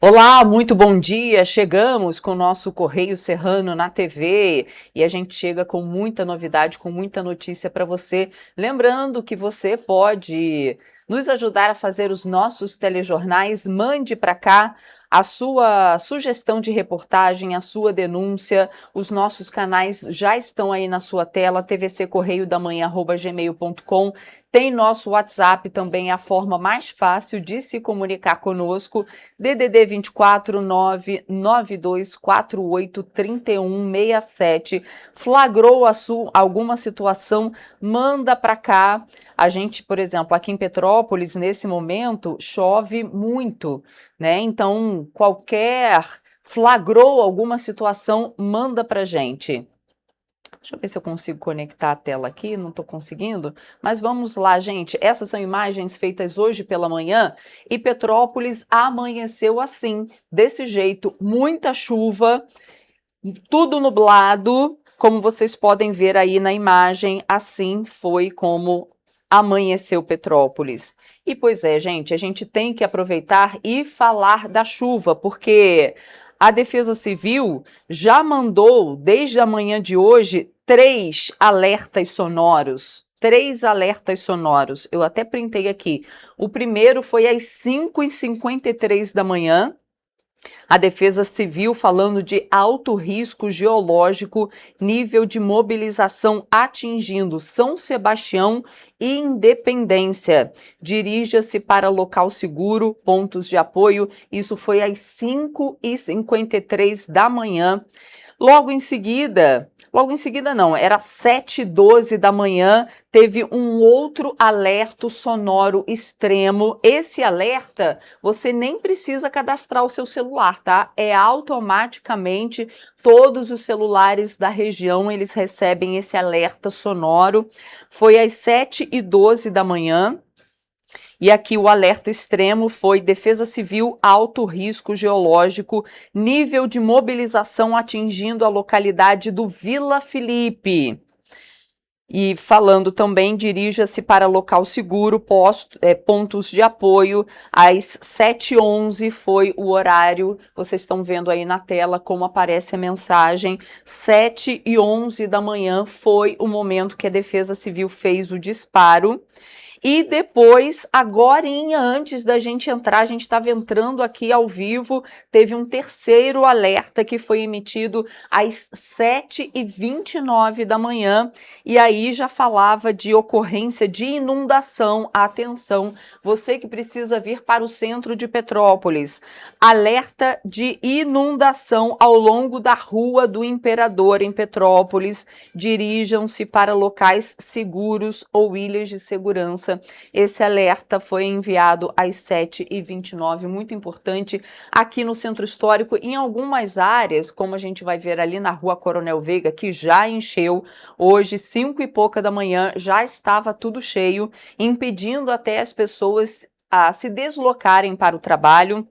Olá, muito bom dia. Chegamos com o nosso Correio Serrano na TV e a gente chega com muita novidade, com muita notícia para você. Lembrando que você pode nos ajudar a fazer os nossos telejornais. Mande para cá a sua sugestão de reportagem, a sua denúncia. Os nossos canais já estão aí na sua tela, tvccorreiodamanhã@gmail.com. Tem nosso WhatsApp também, a forma mais fácil de se comunicar conosco, DDD 24 99248 3167. Flagrou alguma situação, manda para cá. A gente, por exemplo, aqui em Petrópolis, nesse momento, chove muito, né? Então, flagrou alguma situação, manda para gente. Deixa eu ver se eu consigo conectar a tela aqui, não estou conseguindo, mas vamos lá, gente. Essas são imagens feitas hoje pela manhã e Petrópolis amanheceu assim, desse jeito, muita chuva, tudo nublado, como vocês podem ver aí na imagem, assim foi como amanheceu Petrópolis. E pois é, gente, a gente tem que aproveitar e falar da chuva, porque a Defesa Civil já mandou, desde a manhã de hoje, 3 alertas sonoros. Eu até printei aqui. O primeiro foi às 5h53 da manhã. A Defesa Civil falando de alto risco geológico, nível de mobilização atingindo São Sebastião e Independência. Dirija-se para local seguro, pontos de apoio. Isso foi às 5h53 da manhã. Logo em seguida não, era 7h12 da manhã, teve um outro alerta sonoro extremo. Esse alerta, você nem precisa cadastrar o seu celular, tá? É automaticamente, todos os celulares da região, eles recebem esse alerta sonoro. Foi às 7h12 da manhã. E aqui o alerta extremo foi Defesa Civil, alto risco geológico, nível de mobilização atingindo a localidade do Vila Felipe. E falando também, dirija-se para local seguro, pontos de apoio, às 7h11 foi o horário, vocês estão vendo aí na tela como aparece a mensagem, 7h11 da manhã foi o momento que a Defesa Civil fez o disparo. E depois, agorinha, antes da gente entrar, a gente estava entrando aqui ao vivo, teve um terceiro alerta que foi emitido às 7h29 da manhã, e aí já falava de ocorrência de inundação. Atenção, você que precisa vir para o centro de Petrópolis, alerta de inundação ao longo da Rua do Imperador em Petrópolis, dirijam-se para locais seguros ou ilhas de segurança. Esse alerta foi enviado às 7h29, muito importante, aqui no Centro Histórico, em algumas áreas, como a gente vai ver ali na Rua Coronel Veiga, que já encheu, hoje, 5 e pouca da manhã, já estava tudo cheio, impedindo até as pessoas a se deslocarem para o trabalho.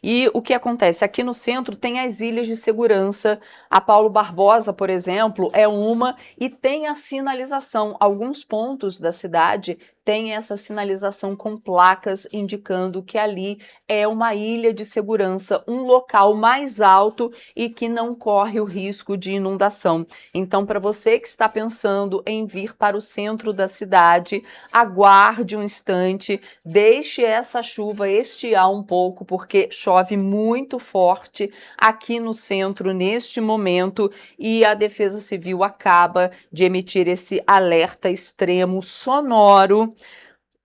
E o que acontece? Aqui no centro tem as ilhas de segurança, a Paulo Barbosa, por exemplo, é uma, e tem a sinalização. Alguns pontos da cidade têm essa sinalização com placas indicando que ali é uma ilha de segurança, um local mais alto e que não corre o risco de inundação. Então, para você que está pensando em vir para o centro da cidade, aguarde um instante, deixe essa chuva estiar um pouco, porque chove muito forte aqui no centro neste momento e a Defesa Civil acaba de emitir esse alerta extremo sonoro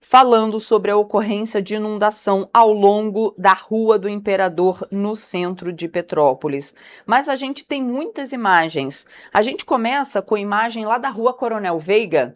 falando sobre a ocorrência de inundação ao longo da Rua do Imperador, no centro de Petrópolis. Mas a gente tem muitas imagens. A gente começa com a imagem lá da Rua Coronel Veiga,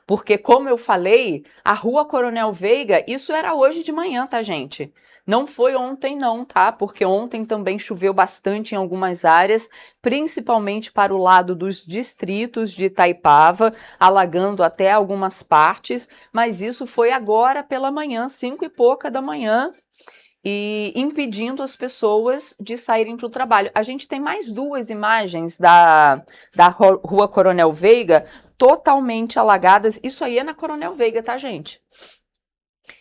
porque, como eu falei, a Rua Coronel Veiga, isso era hoje de manhã, tá, gente? Não foi ontem não, tá? Porque ontem também choveu bastante em algumas áreas, principalmente para o lado dos distritos de Itaipava, alagando até algumas partes, mas isso foi agora pela manhã, 5 e pouca da manhã, e impedindo as pessoas de saírem para o trabalho. A gente tem mais duas imagens da Rua Coronel Veiga totalmente alagadas. Isso aí é na Coronel Veiga, tá, gente?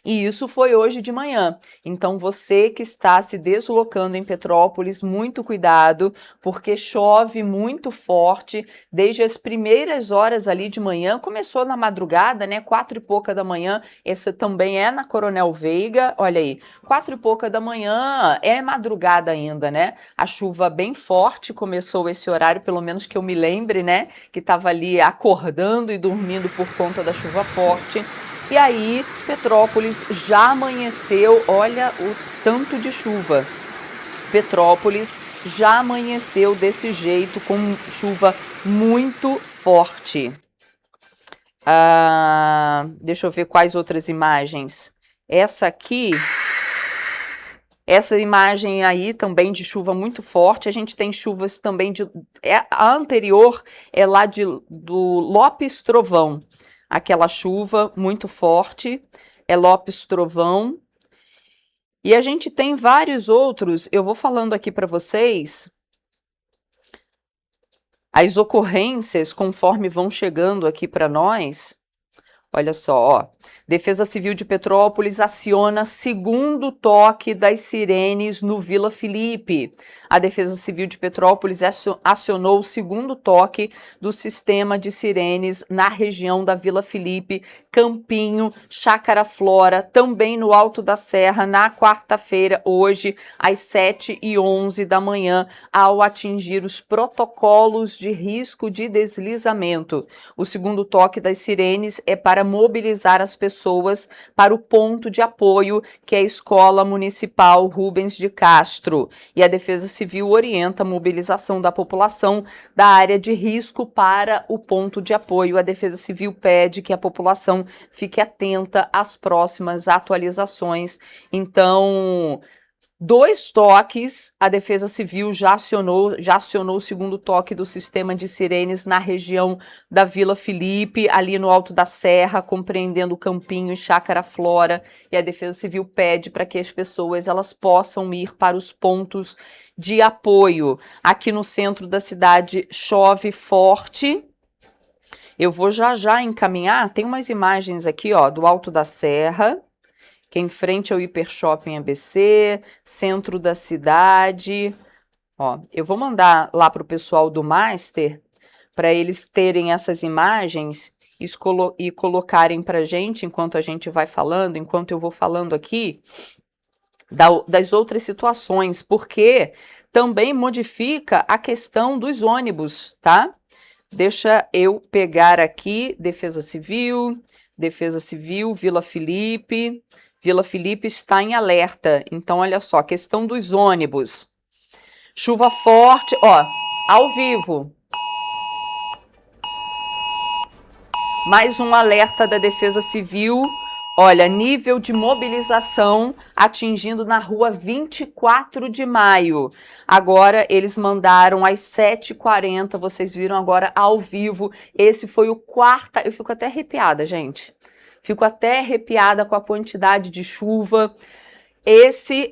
E isso foi hoje de manhã. Então, você que está se deslocando em Petrópolis, muito cuidado, porque chove muito forte desde as primeiras horas ali de manhã. Começou na madrugada, né? 4 e pouca da manhã. Essa também é na Coronel Veiga. Olha aí, 4 e pouca da manhã é madrugada ainda, né? A chuva bem forte começou esse horário, pelo menos que eu me lembre, né? Que estava ali acordando e dormindo por conta da chuva forte. E aí, Petrópolis já amanheceu, olha o tanto de chuva. Petrópolis já amanheceu desse jeito, com chuva muito forte. Deixa eu ver quais outras imagens. Essa imagem aí também de chuva muito forte. A gente tem chuvas também a anterior é lá do Lopes Trovão. Aquela chuva muito forte, é Lopes Trovão. E a gente tem vários outros, eu vou falando aqui para vocês, as ocorrências conforme vão chegando aqui para nós. Olha só, ó. Defesa Civil de Petrópolis aciona segundo toque das sirenes no Vila Felipe. A Defesa Civil de Petrópolis acionou o segundo toque do sistema de sirenes na região da Vila Felipe, Campinho, Chácara Flora, também no Alto da Serra, na quarta-feira, hoje, às 7h11 da manhã, ao atingir os protocolos de risco de deslizamento. O segundo toque das sirenes é para mobilizar as pessoas para o ponto de apoio, que é a Escola Municipal Rubens de Castro. E a Defesa Civil orienta a mobilização da população da área de risco para o ponto de apoio. A Defesa Civil pede que a população fique atenta às próximas atualizações. Então, 2 toques, a Defesa Civil já acionou o segundo toque do sistema de sirenes na região da Vila Felipe, ali no Alto da Serra, compreendendo Campinho e Chácara Flora, e a Defesa Civil pede para que as pessoas elas possam ir para os pontos de apoio. Aqui no centro da cidade chove forte. Eu vou já encaminhar, tem umas imagens aqui, ó, do Alto da Serra, que é em frente ao Hiper Shopping ABC, centro da cidade. Ó, eu vou mandar lá para o pessoal do Master, para eles terem essas imagens e colocarem para a gente, enquanto a gente vai falando, enquanto eu vou falando aqui, das outras situações, porque também modifica a questão dos ônibus, tá? Deixa eu pegar aqui, Defesa Civil, Vila Felipe. Vila Felipe está em alerta. Então, olha só, questão dos ônibus. Chuva forte, ó, ao vivo. Mais um alerta da Defesa Civil. Olha, nível de mobilização atingindo na rua 24 de maio. Agora eles mandaram às 7h40, vocês viram agora ao vivo. Esse foi o quarto. Eu fico até arrepiada, gente. Fico até arrepiada com a quantidade de chuva. Esse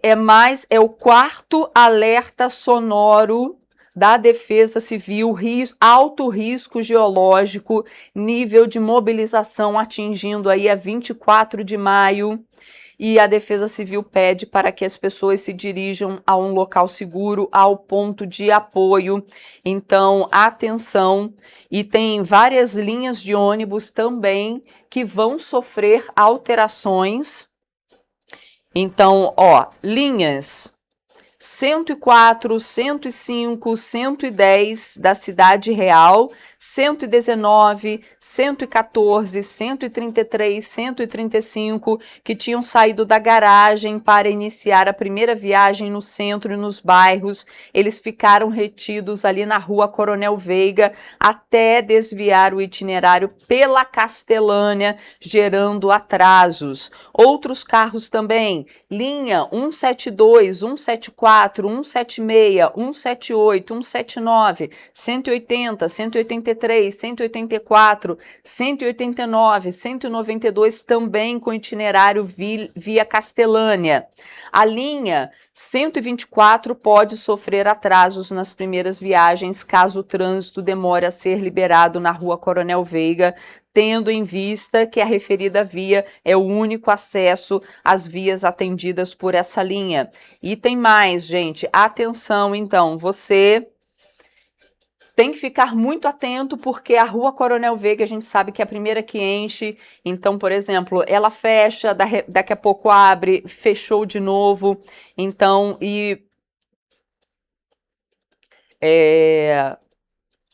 é o quarto alerta sonoro da Defesa Civil, alto risco geológico, nível de mobilização atingindo aí a 24 de maio. E a Defesa Civil pede para que as pessoas se dirijam a um local seguro, ao ponto de apoio. Então, atenção. E tem várias linhas de ônibus também que vão sofrer alterações. Então, ó, linhas 104, 105, 110 da Cidade Real, 119, 114, 133, 135, que tinham saído da garagem para iniciar a primeira viagem no centro e nos bairros. Eles ficaram retidos ali na rua Coronel Veiga até desviar o itinerário pela Castelânia, gerando atrasos. Outros carros também, linha 172, 174, 176, 178, 179, 180, 183, 183, 184, 189, 192 também com itinerário via Castelânia. A linha 124 pode sofrer atrasos nas primeiras viagens caso o trânsito demore a ser liberado na Rua Coronel Veiga, tendo em vista que a referida via é o único acesso às vias atendidas por essa linha. E tem mais, gente, atenção então, você tem que ficar muito atento porque a Rua Coronel Veiga a gente sabe que é a primeira que enche, então, por exemplo, ela fecha, daqui a pouco abre, fechou de novo, então,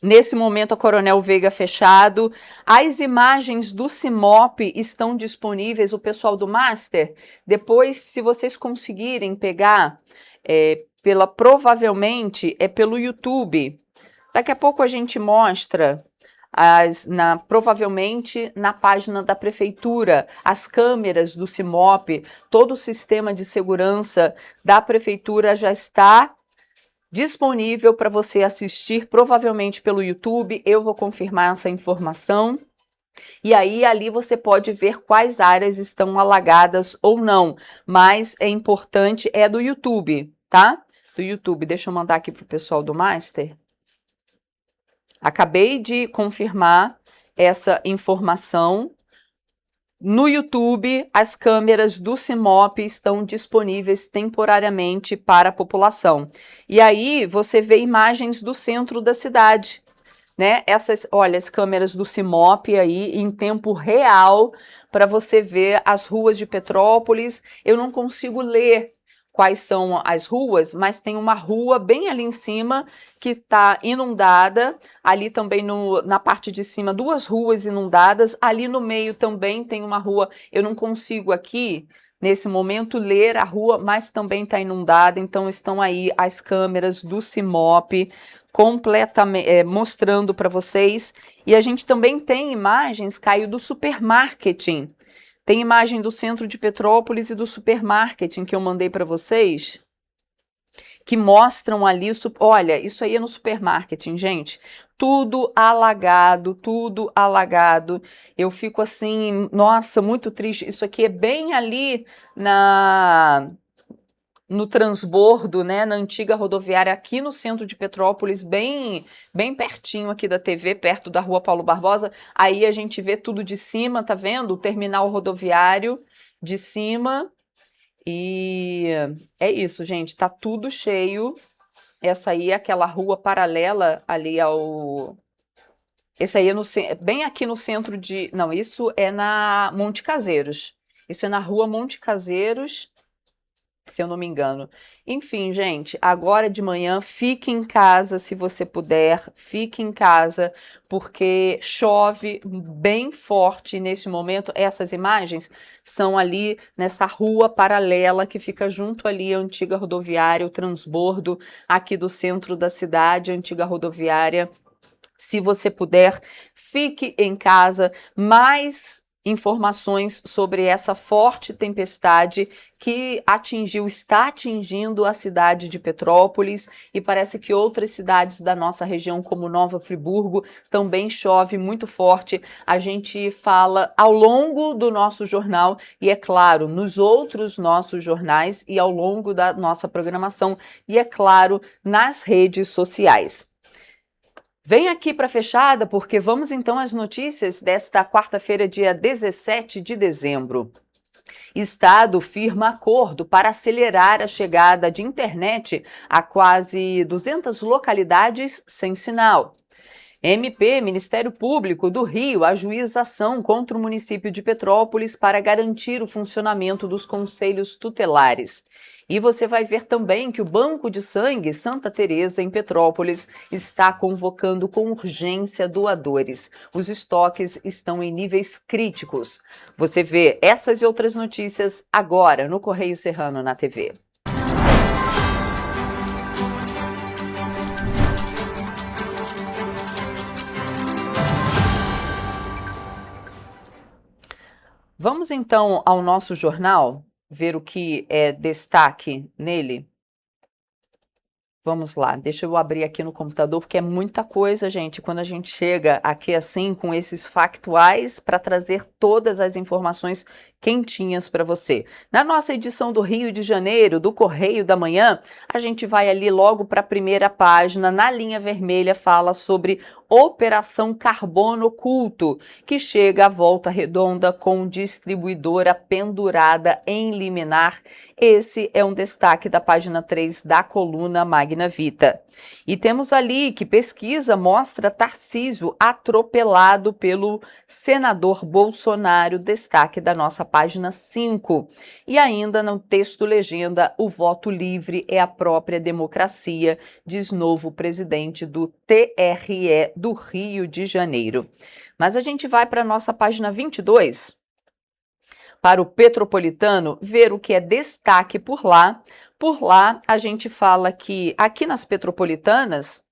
nesse momento, a Coronel Veiga fechado. As imagens do CIMOP estão disponíveis, o pessoal do Master. Depois, se vocês conseguirem pegar, provavelmente é pelo YouTube. Daqui a pouco a gente mostra, provavelmente na página da Prefeitura, as câmeras do CIMOP, todo o sistema de segurança da Prefeitura já está disponível para você assistir, provavelmente pelo YouTube. Eu vou confirmar essa informação. E aí, ali você pode ver quais áreas estão alagadas ou não. Mas é importante, é do YouTube, tá? Do YouTube. Deixa eu mandar aqui para o pessoal do Master. Acabei de confirmar essa informação. No YouTube, as câmeras do CIMOP estão disponíveis temporariamente para a população. E aí você vê imagens do centro da cidade, né? Olha, as câmeras do CIMOP aí em tempo real para você ver as ruas de Petrópolis. Eu não consigo ler quais são as ruas, mas tem uma rua bem ali em cima que está inundada, ali também na parte de cima, duas ruas inundadas, ali no meio também tem uma rua, eu não consigo aqui, nesse momento, ler a rua, mas também está inundada, então estão aí as câmeras do CIMOP completamente mostrando para vocês, e a gente também tem imagens, Caio, do supermarketing. Tem imagem do centro de Petrópolis e do supermarketing que eu mandei para vocês, que mostram ali, olha, isso aí é no supermarketing, gente, tudo alagado, tudo alagado. Eu fico assim, nossa, muito triste. Isso aqui é bem ali no transbordo, né, na antiga rodoviária aqui no centro de Petrópolis, bem pertinho aqui da TV, perto da Rua Paulo Barbosa. Aí a gente vê tudo de cima, tá vendo? O terminal rodoviário de cima. E é isso, gente, tá tudo cheio. Essa aí é aquela rua paralela ali ao... Esse aí é bem aqui no centro de... Não, isso é na Monte Caseiros. Isso é na Rua Monte Caseiros, se eu não me engano. Enfim, gente, agora de manhã, fique em casa se você puder, fique em casa, porque chove bem forte nesse momento. Essas imagens são ali nessa rua paralela que fica junto ali à antiga rodoviária, o transbordo aqui do centro da cidade, a antiga rodoviária. Se você puder, fique em casa. Mais informações sobre essa forte tempestade que está atingindo a cidade de Petrópolis, e parece que outras cidades da nossa região, como Nova Friburgo, também chove muito forte. A gente fala ao longo do nosso jornal e, é claro, nos outros nossos jornais e ao longo da nossa programação e, é claro, nas redes sociais. Vem aqui para a fechada, porque vamos então às notícias desta quarta-feira, dia 17 de dezembro. Estado firma acordo para acelerar a chegada de internet a quase 200 localidades sem sinal. MP, Ministério Público do Rio, ajuiza ação contra o município de Petrópolis para garantir o funcionamento dos conselhos tutelares. E você vai ver também que o Banco de Sangue Santa Teresa, em Petrópolis, está convocando com urgência doadores. Os estoques estão em níveis críticos. Você vê essas e outras notícias agora no Correio Serrano na TV. Vamos então ao nosso jornal, ver o que é destaque nele. Vamos lá, deixa eu abrir aqui no computador, porque é muita coisa, gente, quando a gente chega aqui assim, com esses factuais, para trazer todas as informações quentinhas para você. Na nossa edição do Rio de Janeiro, do Correio da Manhã, a gente vai ali logo para a primeira página, na linha vermelha, fala sobre Operação Carbono Oculto, que chega à Volta Redonda com distribuidora pendurada em liminar. Esse é um destaque da página 3 da coluna Magna Vita. E temos ali que pesquisa mostra Tarcísio atropelado pelo senador Bolsonaro, destaque da nossa página 5. E ainda no texto legenda, o voto livre é a própria democracia, diz novo presidente do TRE do Rio de Janeiro. Mas a gente vai para a nossa página 22, para o Petropolitano, ver o que é destaque por lá. Por lá, a gente fala que aqui nas Petropolitanas,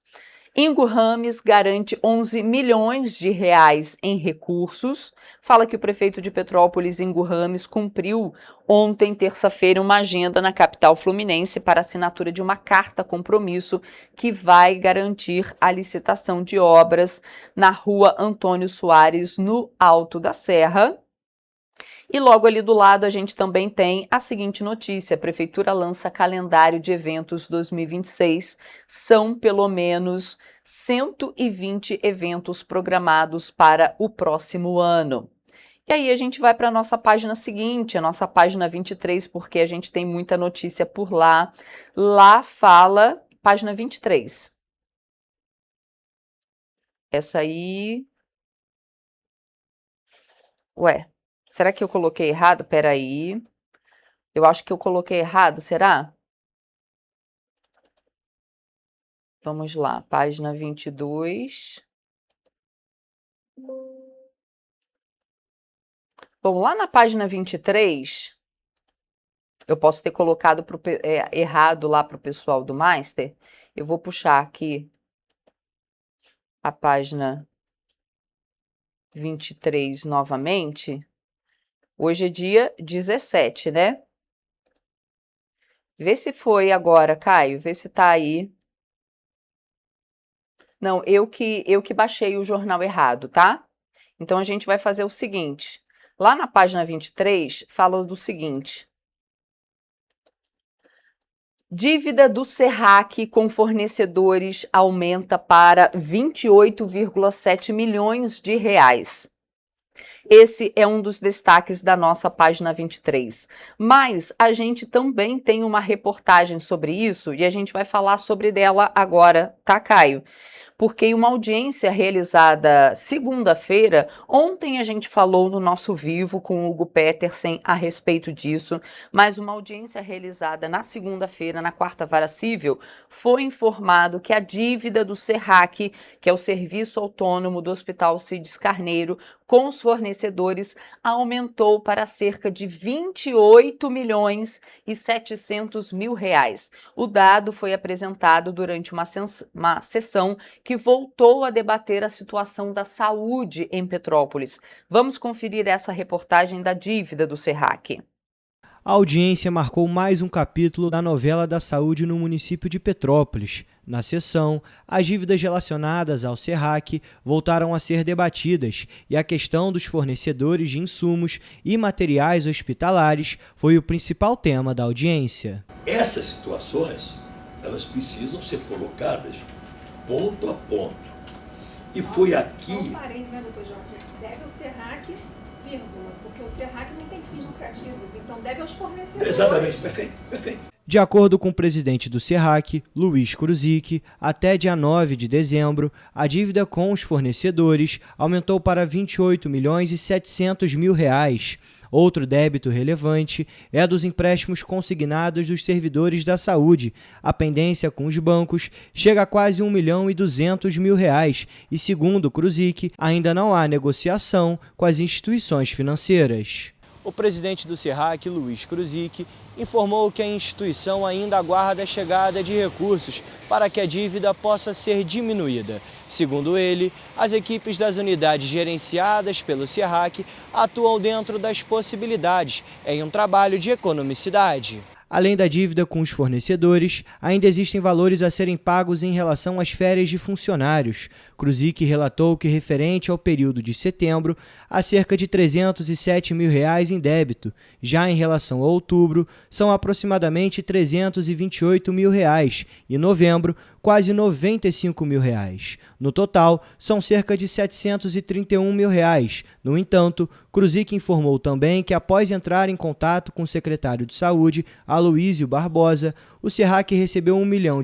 Ingo Rames garante 11 milhões de reais em recursos. Fala que o prefeito de Petrópolis, Ingo Rames, cumpriu ontem, terça-feira, uma agenda na capital fluminense para assinatura de uma carta compromisso que vai garantir a licitação de obras na rua Antônio Soares, no Alto da Serra. E logo ali do lado a gente também tem a seguinte notícia: a Prefeitura lança calendário de eventos 2026, são pelo menos 120 eventos programados para o próximo ano. E aí a gente vai para a nossa página seguinte, a nossa página 23, porque a gente tem muita notícia por lá. Lá fala, página 23. Essa aí... Ué, será que eu coloquei errado? Peraí. Eu acho que eu coloquei errado, será? Vamos lá, página 22. Bom, lá na página 23, eu posso ter colocado errado lá para o pessoal do Master. Eu vou puxar aqui a página 23 novamente. Hoje é dia 17, né? Vê se foi agora, Caio, vê se tá aí. Não, eu que baixei o jornal errado, tá? Então a gente vai fazer o seguinte, lá na página 23 fala do seguinte: dívida do SERRAC com fornecedores aumenta para 28,7 milhões de reais. Esse é um dos destaques da nossa página 23. Mas a gente também tem uma reportagem sobre isso e a gente vai falar sobre dela agora, tá, Caio? Porque em uma audiência realizada segunda-feira, ontem a gente falou no nosso Vivo com o Hugo Petersen a respeito disso, mas uma audiência realizada na segunda-feira, na quarta vara civil, foi informado que a dívida do SERRAC, que é o Serviço Autônomo do Hospital Cides Carneiro, com os fornecedores, aumentou para cerca de 28 milhões e 700 mil reais. O dado foi apresentado durante uma sessão que voltou a debater a situação da saúde em Petrópolis. Vamos conferir essa reportagem da dívida do SERRAC. A audiência marcou mais um capítulo da novela da saúde no município de Petrópolis. Na sessão, as dívidas relacionadas ao SERRAC voltaram a ser debatidas e a questão dos fornecedores de insumos e materiais hospitalares foi o principal tema da audiência. Essas situações, elas precisam ser colocadas ponto a ponto. E foi aqui... Um parênteses, né, doutor Jorge? Deve ao SERRAC, vírgula, porque o SERRAC não tem fins lucrativos, então deve aos fornecedores. Exatamente, perfeito. De acordo com o presidente do SERRAC, Luiz Kruzik, até dia 9 de dezembro, a dívida com os fornecedores aumentou para 28 milhões e 700 mil reais. Outro débito relevante é a dos empréstimos consignados dos servidores da saúde. A pendência com os bancos chega a quase 1 milhão e 200 mil reais e, segundo Kruzik, ainda não há negociação com as instituições financeiras. O presidente do SERRAC, Luiz Kruzik, informou que a instituição ainda aguarda a chegada de recursos para que a dívida possa ser diminuída. Segundo ele, as equipes das unidades gerenciadas pelo SERRAC atuam dentro das possibilidades em um trabalho de economicidade. Além da dívida com os fornecedores, ainda existem valores a serem pagos em relação às férias de funcionários. Kruzicki relatou que, referente ao período de setembro, há cerca de R$ 307 mil em débito. Já em relação a outubro, são aproximadamente R$ 328 mil e novembro, quase R$ 95 mil. No total, são cerca de R$ 731 mil. No entanto, Kruzicki informou também que, após entrar em contato com o secretário de Saúde, Aloísio Barbosa, o SERRAC recebeu R$ 1 milhão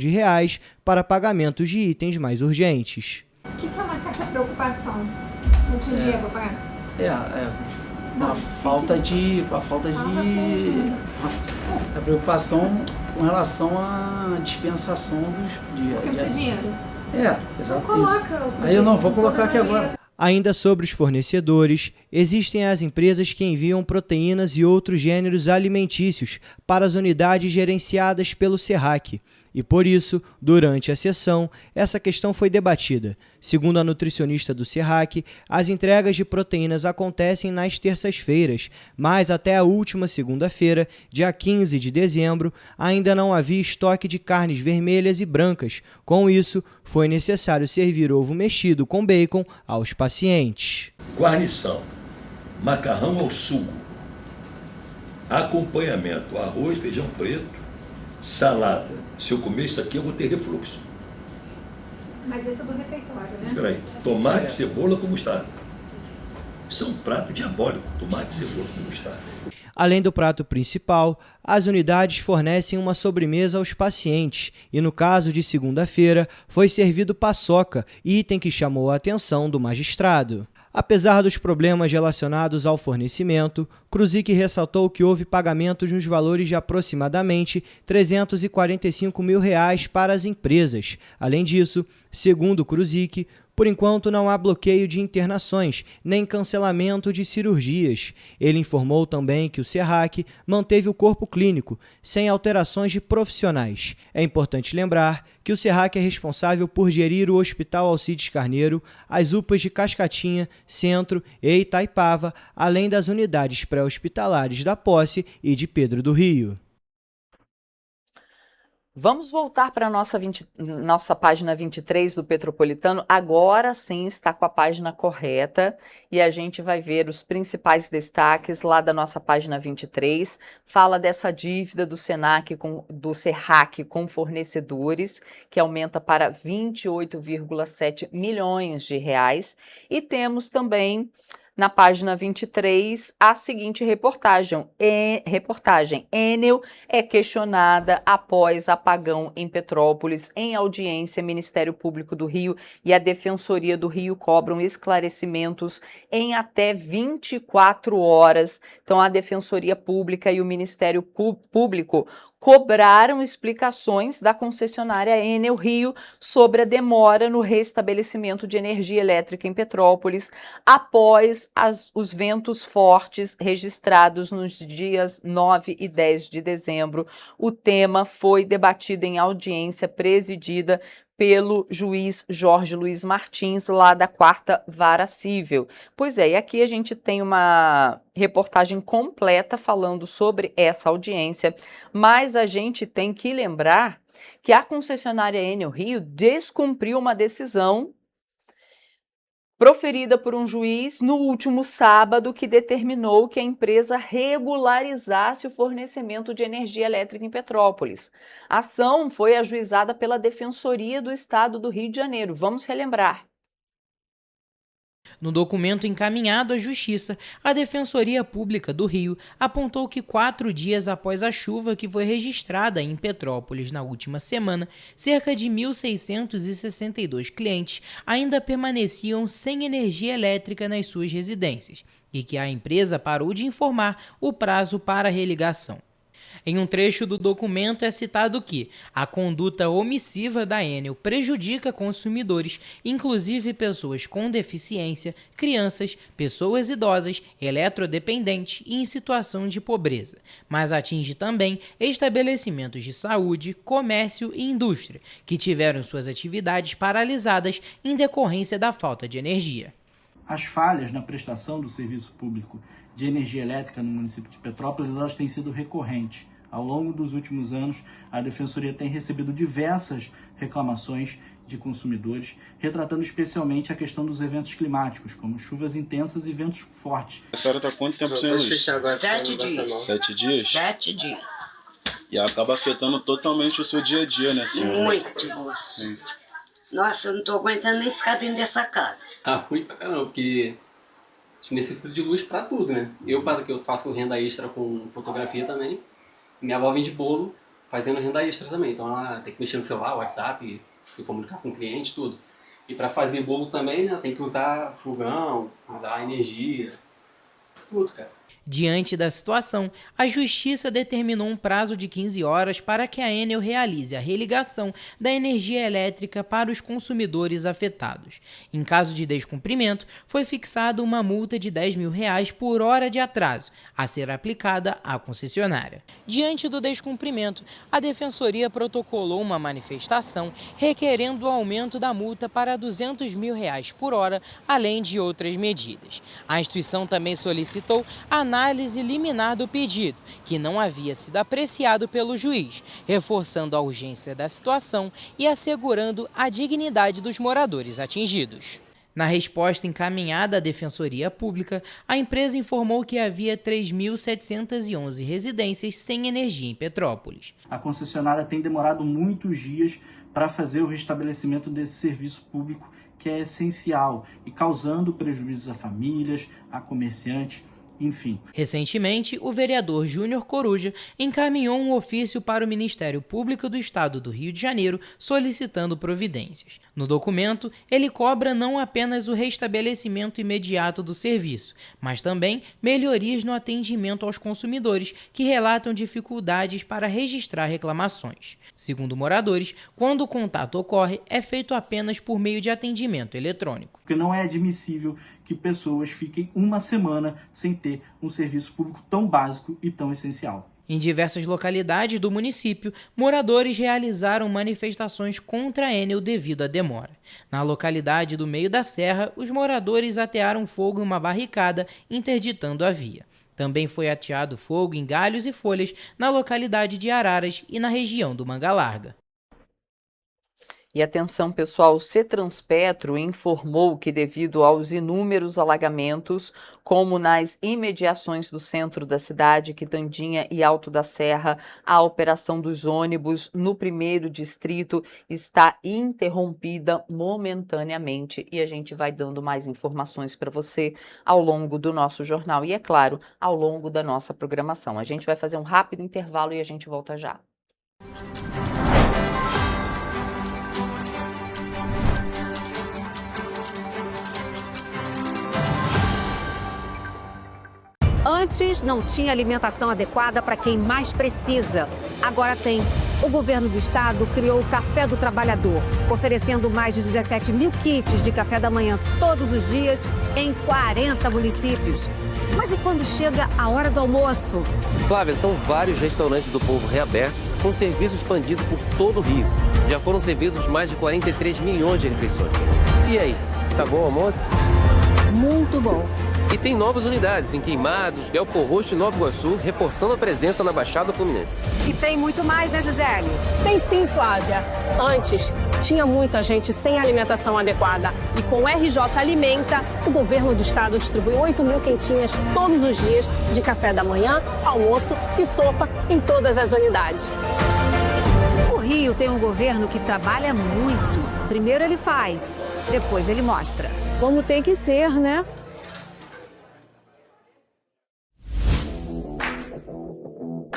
para pagamentos de itens mais urgentes. O que é uma certa preocupação? Não tinha dinheiro para pagar? A preocupação com relação à dispensação Porque não tinha dinheiro? Exato. Coloca. Aí eu não vou colocar aqui agora. Ainda sobre os fornecedores, existem as empresas que enviam proteínas e outros gêneros alimentícios para as unidades gerenciadas pelo SERRAC. E por isso, durante a sessão, essa questão foi debatida. Segundo a nutricionista do SERRAC, as entregas de proteínas acontecem nas terças-feiras, mas até a última segunda-feira, dia 15 de dezembro, ainda não havia estoque de carnes vermelhas e brancas. Com isso, foi necessário servir ovo mexido com bacon aos pacientes. Guarnição, macarrão ao sugo, acompanhamento, arroz, feijão preto, salada. Se eu comer isso aqui, eu vou ter refluxo. Mas esse é do refeitório, né? Peraí, tomate, cebola com mostarda. Isso é um prato diabólico, tomate, cebola com mostarda. Além do prato principal, as unidades fornecem uma sobremesa aos pacientes e, no caso de segunda-feira, foi servido paçoca, item que chamou a atenção do magistrado. Apesar dos problemas relacionados ao fornecimento, Kruzicki ressaltou que houve pagamentos nos valores de aproximadamente R$ 345 mil para as empresas. Além disso, segundo Kruzicki, por enquanto não há bloqueio de internações, nem cancelamento de cirurgias. Ele informou também que o SERRAC manteve o corpo clínico, sem alterações de profissionais. É importante lembrar que o SERRAC é responsável por gerir o Hospital Alcides Carneiro, as UPAs de Cascatinha, Centro e Itaipava, além das unidades pré-hospitalares da Posse e de Pedro do Rio. Vamos voltar para a nossa página 23 do Petropolitano. Agora sim está com a página correta e a gente vai ver os principais destaques lá da nossa página 23. Fala dessa dívida do SERRAC com fornecedores, que aumenta para 28,7 milhões de reais. E temos também, na página 23, a seguinte reportagem. Enel é questionada após apagão em Petrópolis. Em audiência, Ministério Público do Rio e a Defensoria do Rio cobram esclarecimentos em até 24 horas. Então, a Defensoria Pública e o Ministério Público cobraram explicações da concessionária Enel Rio sobre a demora no restabelecimento de energia elétrica em Petrópolis após os ventos fortes registrados nos dias 9 e 10 de dezembro. O tema foi debatido em audiência presidida pelo juiz Jorge Luiz Martins, lá da 4ª Vara Civil. Pois é, e aqui a gente tem uma reportagem completa falando sobre essa audiência, mas a gente tem que lembrar que a concessionária Enel Rio descumpriu uma decisão proferida por um juiz no último sábado, que determinou que a empresa regularizasse o fornecimento de energia elétrica em Petrópolis. A ação foi ajuizada pela Defensoria do Estado do Rio de Janeiro. Vamos relembrar. No documento encaminhado à Justiça, a Defensoria Pública do Rio apontou que 4 dias após a chuva que foi registrada em Petrópolis na última semana, cerca de 1.662 clientes ainda permaneciam sem energia elétrica nas suas residências e que a empresa parou de informar o prazo para a religação. Em um trecho do documento é citado que a conduta omissiva da Enel prejudica consumidores, inclusive pessoas com deficiência, crianças, pessoas idosas, eletrodependentes e em situação de pobreza, mas atinge também estabelecimentos de saúde, comércio e indústria, que tiveram suas atividades paralisadas em decorrência da falta de energia. As falhas na prestação do serviço público de energia elétrica no município de Petrópolis, elas têm sido recorrentes Ao longo dos últimos anos, a Defensoria tem recebido diversas reclamações de consumidores, retratando especialmente a questão dos eventos climáticos, como chuvas intensas e ventos fortes. A senhora está quanto tempo sem luz? 7 dias. 7 dias? 7 dias. E acaba afetando totalmente o seu dia a dia, né, senhora? Muito, moço. Sim. Nossa, eu não tô aguentando nem ficar dentro dessa casa. Tá ruim pra caramba, porque a gente necessita de luz pra tudo, né? Que eu faço renda extra com fotografia também, minha avó vende bolo fazendo renda extra também. Então ela tem que mexer no celular, WhatsApp, se comunicar com o cliente, tudo. E para fazer bolo também, né, tem que usar fogão, usar energia, tudo, cara. Diante da situação, a Justiça determinou um prazo de 15 horas para que a Enel realize a religação da energia elétrica para os consumidores afetados. Em caso de descumprimento, foi fixada uma multa de R$10 mil por hora de atraso, a ser aplicada à concessionária. Diante do descumprimento, a Defensoria protocolou uma manifestação requerendo o aumento da multa para R$200 mil por hora, além de outras medidas. A instituição também solicitou a análise liminar do pedido, que não havia sido apreciado pelo juiz, reforçando a urgência da situação e assegurando a dignidade dos moradores atingidos. Na resposta encaminhada à Defensoria Pública, a empresa informou que havia 3.711 residências sem energia em Petrópolis. A concessionária tem demorado muitos dias para fazer o restabelecimento desse serviço público, que é essencial, e causando prejuízos a famílias, a comerciantes, enfim. Recentemente, o vereador Júnior Coruja encaminhou um ofício para o Ministério Público do Estado do Rio de Janeiro solicitando providências. No documento, ele cobra não apenas o restabelecimento imediato do serviço, mas também melhorias no atendimento aos consumidores que relatam dificuldades para registrar reclamações. Segundo moradores, quando o contato ocorre, é feito apenas por meio de atendimento eletrônico. Porque não é admissível que pessoas fiquem uma semana sem ter um serviço público tão básico e tão essencial. Em diversas localidades do município, moradores realizaram manifestações contra a Enel devido à demora. Na localidade do Meio da Serra, os moradores atearam fogo em uma barricada, interditando a via. Também foi ateado fogo em galhos e folhas na localidade de Araras e na região do Manga Larga. E atenção, pessoal, o Cetranspetro informou que devido aos inúmeros alagamentos, como nas imediações do centro da cidade, Quitandinha e Alto da Serra, a operação dos ônibus no 1º distrito está interrompida momentaneamente e a gente vai dando mais informações para você ao longo do nosso jornal e, é claro, ao longo da nossa programação. A gente vai fazer um rápido intervalo e a gente volta já. Antes não tinha alimentação adequada para quem mais precisa. Agora tem. O governo do estado criou o Café do Trabalhador, oferecendo mais de 17 mil kits de café da manhã todos os dias em 40 municípios. Mas e quando chega a hora do almoço? Flávia, são vários restaurantes do povo reabertos com serviço expandido por todo o Rio. Já foram servidos mais de 43 milhões de refeições. E aí, tá bom o almoço? Muito bom. E tem novas unidades em Queimados, Belfor Roxo e Nova Iguaçu, reforçando a presença na Baixada Fluminense. E tem muito mais, né, Gisele? Tem sim, Flávia. Antes, tinha muita gente sem alimentação adequada. E com o RJ Alimenta, o governo do estado distribui 8 mil quentinhas todos os dias de café da manhã, almoço e sopa em todas as unidades. O Rio tem um governo que trabalha muito. Primeiro ele faz, depois ele mostra. Como tem que ser, né?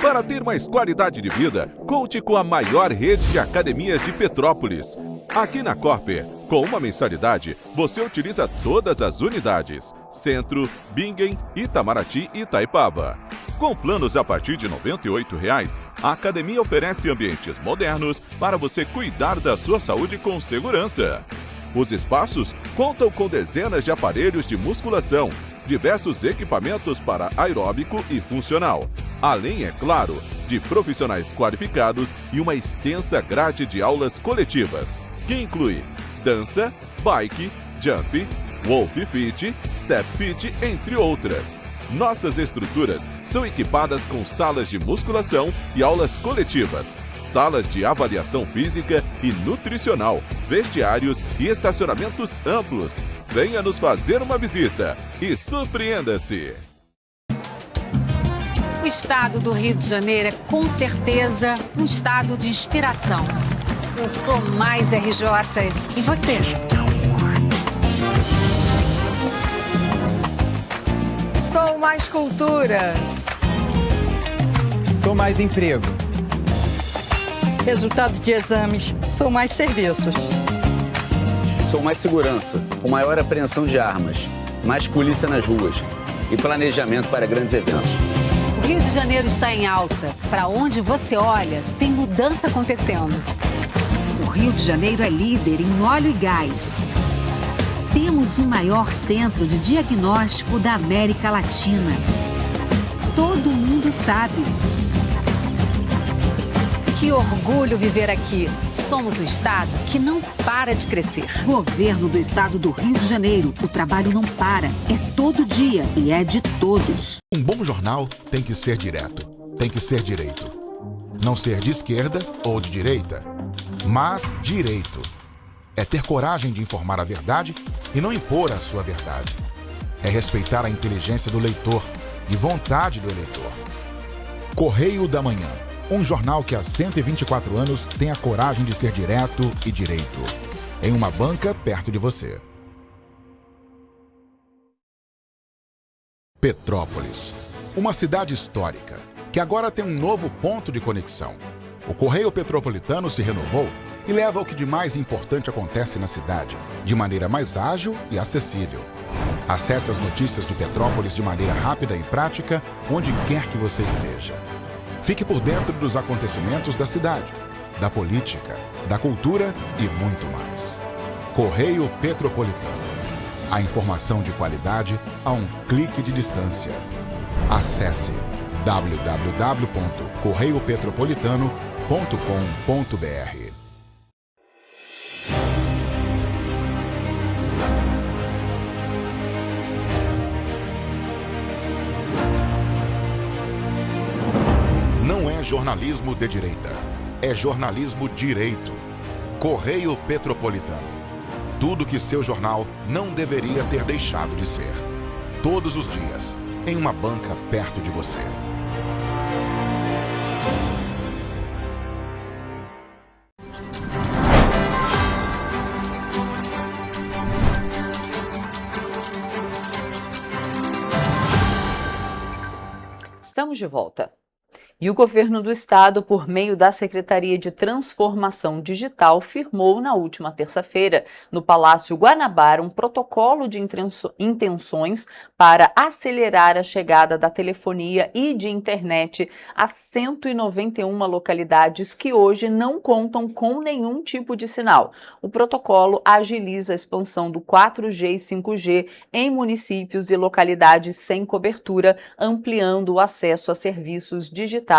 Para ter mais qualidade de vida, conte com a maior rede de academias de Petrópolis. Aqui na Corper, com uma mensalidade, você utiliza todas as unidades: Centro, Bingen, Itamaraty e Itaipava. Com planos a partir de R$ 98,00, a academia oferece ambientes modernos para você cuidar da sua saúde com segurança. Os espaços contam com dezenas de aparelhos de musculação, diversos equipamentos para aeróbico e funcional, além, é claro, de profissionais qualificados e uma extensa grade de aulas coletivas, que inclui dança, bike, jump, wolf fit, step fit, entre outras. Nossas estruturas são equipadas com salas de musculação e aulas coletivas, salas de avaliação física e nutricional, vestiários e estacionamentos amplos. Venha nos fazer uma visita e surpreenda-se! O estado do Rio de Janeiro é com certeza um estado de inspiração. Eu sou mais RJ. E você? Sou mais cultura. Sou mais emprego. Resultado de exames. Sou mais serviços. Sou mais segurança, com maior apreensão de armas, mais polícia nas ruas e planejamento para grandes eventos. O Rio de Janeiro está em alta. Para onde você olha, tem mudança acontecendo. O Rio de Janeiro é líder em óleo e gás. Temos o maior centro de diagnóstico da América Latina. Todo mundo sabe. Que orgulho viver aqui. Somos o estado que não para de crescer. Governo do estado do Rio de Janeiro. O trabalho não para. É todo dia e é de todos. Um bom jornal tem que ser direto. Tem que ser direito. Não ser de esquerda ou de direita, mas direito. É ter coragem de informar a verdade e não impor a sua verdade. É respeitar a inteligência do leitor e vontade do eleitor. Correio da Manhã. Um jornal que há 124 anos tem a coragem de ser direto e direito. Em uma banca perto de você. Petrópolis. Uma cidade histórica que agora tem um novo ponto de conexão. O Correio Petropolitano se renovou e leva o que de mais importante acontece na cidade, de maneira mais ágil e acessível. Acesse as notícias de Petrópolis de maneira rápida e prática, onde quer que você esteja. Fique por dentro dos acontecimentos da cidade, da política, da cultura e muito mais. Correio Petropolitano. A informação de qualidade a um clique de distância. Acesse www.correiopetropolitano.com.br. Não é jornalismo de direita, é jornalismo direito. Correio Petropolitano. Tudo que seu jornal não deveria ter deixado de ser. Todos os dias, em uma banca perto de você. Estamos de volta. E o governo do estado, por meio da Secretaria de Transformação Digital, firmou na última terça-feira, no Palácio Guanabara, um protocolo de intenções para acelerar a chegada da telefonia e de internet a 191 localidades que hoje não contam com nenhum tipo de sinal. O protocolo agiliza a expansão do 4G e 5G em municípios e localidades sem cobertura, ampliando o acesso a serviços digitais